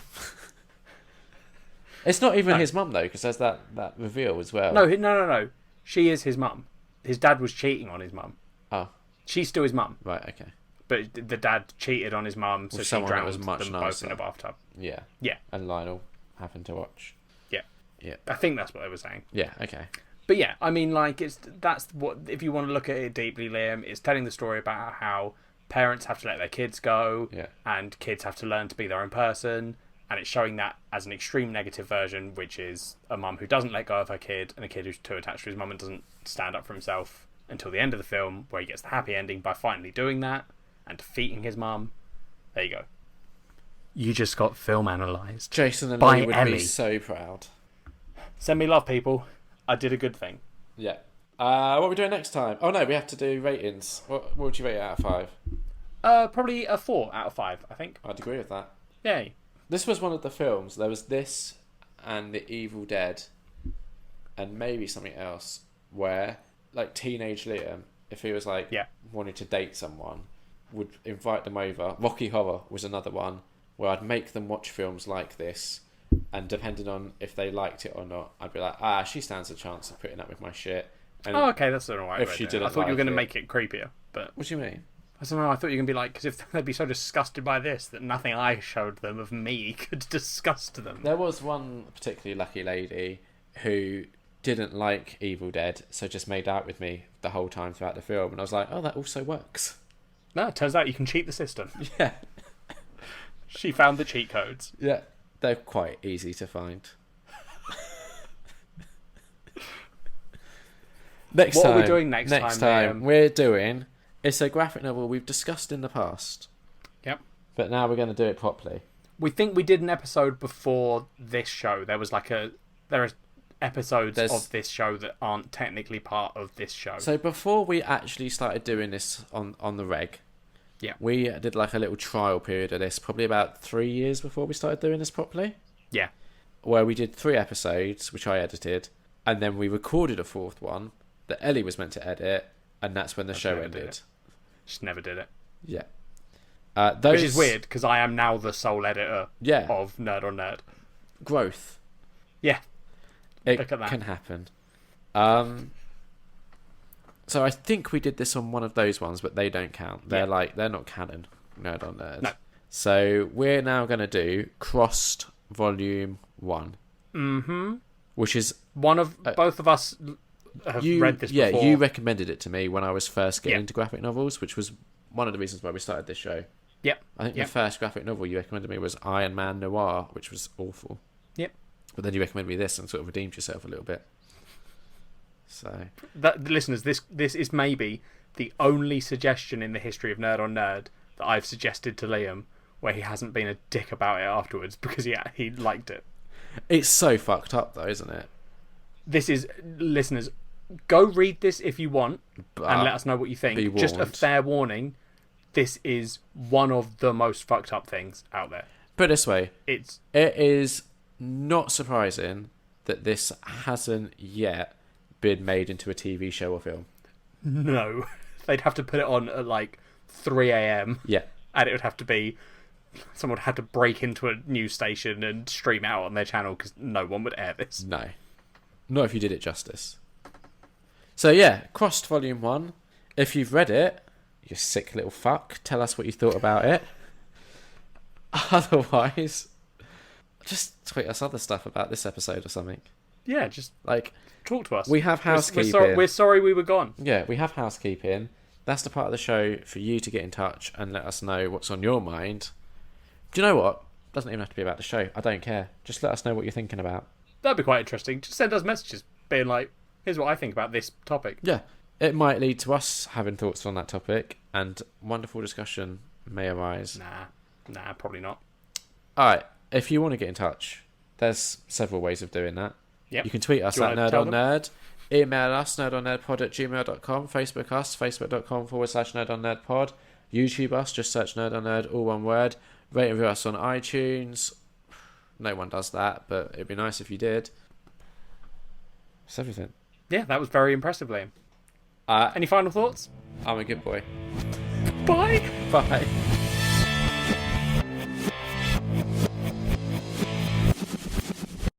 it's not even his mum, though, because there's that reveal as well. No. She is his mum. His dad was cheating on his mum. Oh. She's still his mum. Right, okay. But the dad cheated on his mum, so she drowned them both in a bathtub. Yeah. Yeah. And Lionel happened to watch. Yeah. Yeah. I think that's what they were saying. Yeah, okay. But yeah, I mean, like, that's what, if you want to look at it deeply, Liam, it's telling the story about how parents have to let their kids go, and kids have to learn to be their own person, and it's showing that as an extreme negative version, which is a mum who doesn't let go of her kid, and a kid who's too attached to his mum and doesn't stand up for himself until the end of the film, where he gets the happy ending by finally doing that and defeating his mum. There you go. You just got film analysed. Jason and by Lee would Emmy. be so proud. Send me love, people. I did a good thing. Yeah. What are we doing next time? Oh no, we have to do ratings. What would you rate it out of 5? Probably a 4 out of 5, I think. I'd agree with that. Yay. This was one of the films. There was this and The Evil Dead and maybe something else where, like, teenage Liam, if he was like wanting to date someone, would invite them over. Rocky Horror was another one where I'd make them watch films like this, and depending on if they liked it or not, I'd be like, she stands a chance of putting up with my shit. And okay, that's all right. if she didn't, I thought you were going to it. make it creepier, but What do you mean? I don't know. I thought you were going to be like, because if they'd be so disgusted by this that nothing I showed them of me could disgust them. There was one particularly lucky lady who didn't like Evil Dead, so just made out with me the whole time throughout the film, and I was like, oh, that also works. No, it turns out you can cheat the system. Yeah. She found the cheat codes. Yeah, they're quite easy to find. What are we doing next time? Next time we're doing... It's a graphic novel we've discussed in the past. Yep. But now we're going to do it properly. We think we did an episode before this show. There are episodes of this show that aren't technically part of this show. So before we actually started doing this on the reg, we did like a little trial period of this, probably about 3 years before we started doing this properly. Yeah. Where we did 3 episodes, which I edited, and then we recorded a 4th one that Ellie was meant to edit, and that's when the show ended. Just never did it. Yeah. Which is weird, because I am now the sole editor of Nerd on Nerd. Growth. Yeah. Look at that. It can happen. So I think we did this on one of those ones, but they don't count. They're they're not canon. Nerd on Nerd. No. So we're now going to do Crossed Volume 1. Mm-hmm. Which is... one of... both of us... have read this before. Yeah, you recommended it to me when I was first getting into graphic novels, which was one of the reasons why we started this show. Yep. I think the first graphic novel you recommended me was Iron Man Noir, which was awful. Yep. But then you recommended me this and sort of redeemed yourself a little bit. So... listeners, this is maybe the only suggestion in the history of Nerd on Nerd that I've suggested to Liam where he hasn't been a dick about it afterwards because he liked it. It's so fucked up, though, isn't it? This is, listeners, go read this if you want and let us know what you think. Just a fair warning, this is one of the most fucked up things out there. Put it this way, it is not surprising that this hasn't yet been made into a TV show or film. No. They'd have to put it on at like 3 a.m. Yeah. And it would have to be... Someone would have to break into a news station and stream it out on their channel because no one would air this. No. Not if you did it justice. So yeah, Crossed Volume 1. If you've read it, you sick little fuck, tell us what you thought about it. Otherwise, just tweet us other stuff about this episode or something. Yeah, just like talk to us. We have housekeeping. We're sorry we were gone. Yeah, we have housekeeping. That's the part of the show for you to get in touch and let us know what's on your mind. Do you know what? Doesn't even have to be about the show. I don't care. Just let us know what you're thinking about. That'd be quite interesting. Just send us messages being like, here's what I think about this topic. Yeah. It might lead to us having thoughts on that topic and wonderful discussion may arise. Nah, probably not. Alright, if you want to get in touch, there's several ways of doing that. Yep. You can tweet us at nerdonnerd, email us nerdonnerdpod@gmail.com, Facebook us, facebook.com/nerdonnerdpod, YouTube us, just search Nerd on Nerd, all one word. Rate and review us on iTunes. No one does that, but it'd be nice if you did. That's everything. Yeah, that was very impressive, Liam. Any final thoughts? I'm a good boy. Bye. Bye.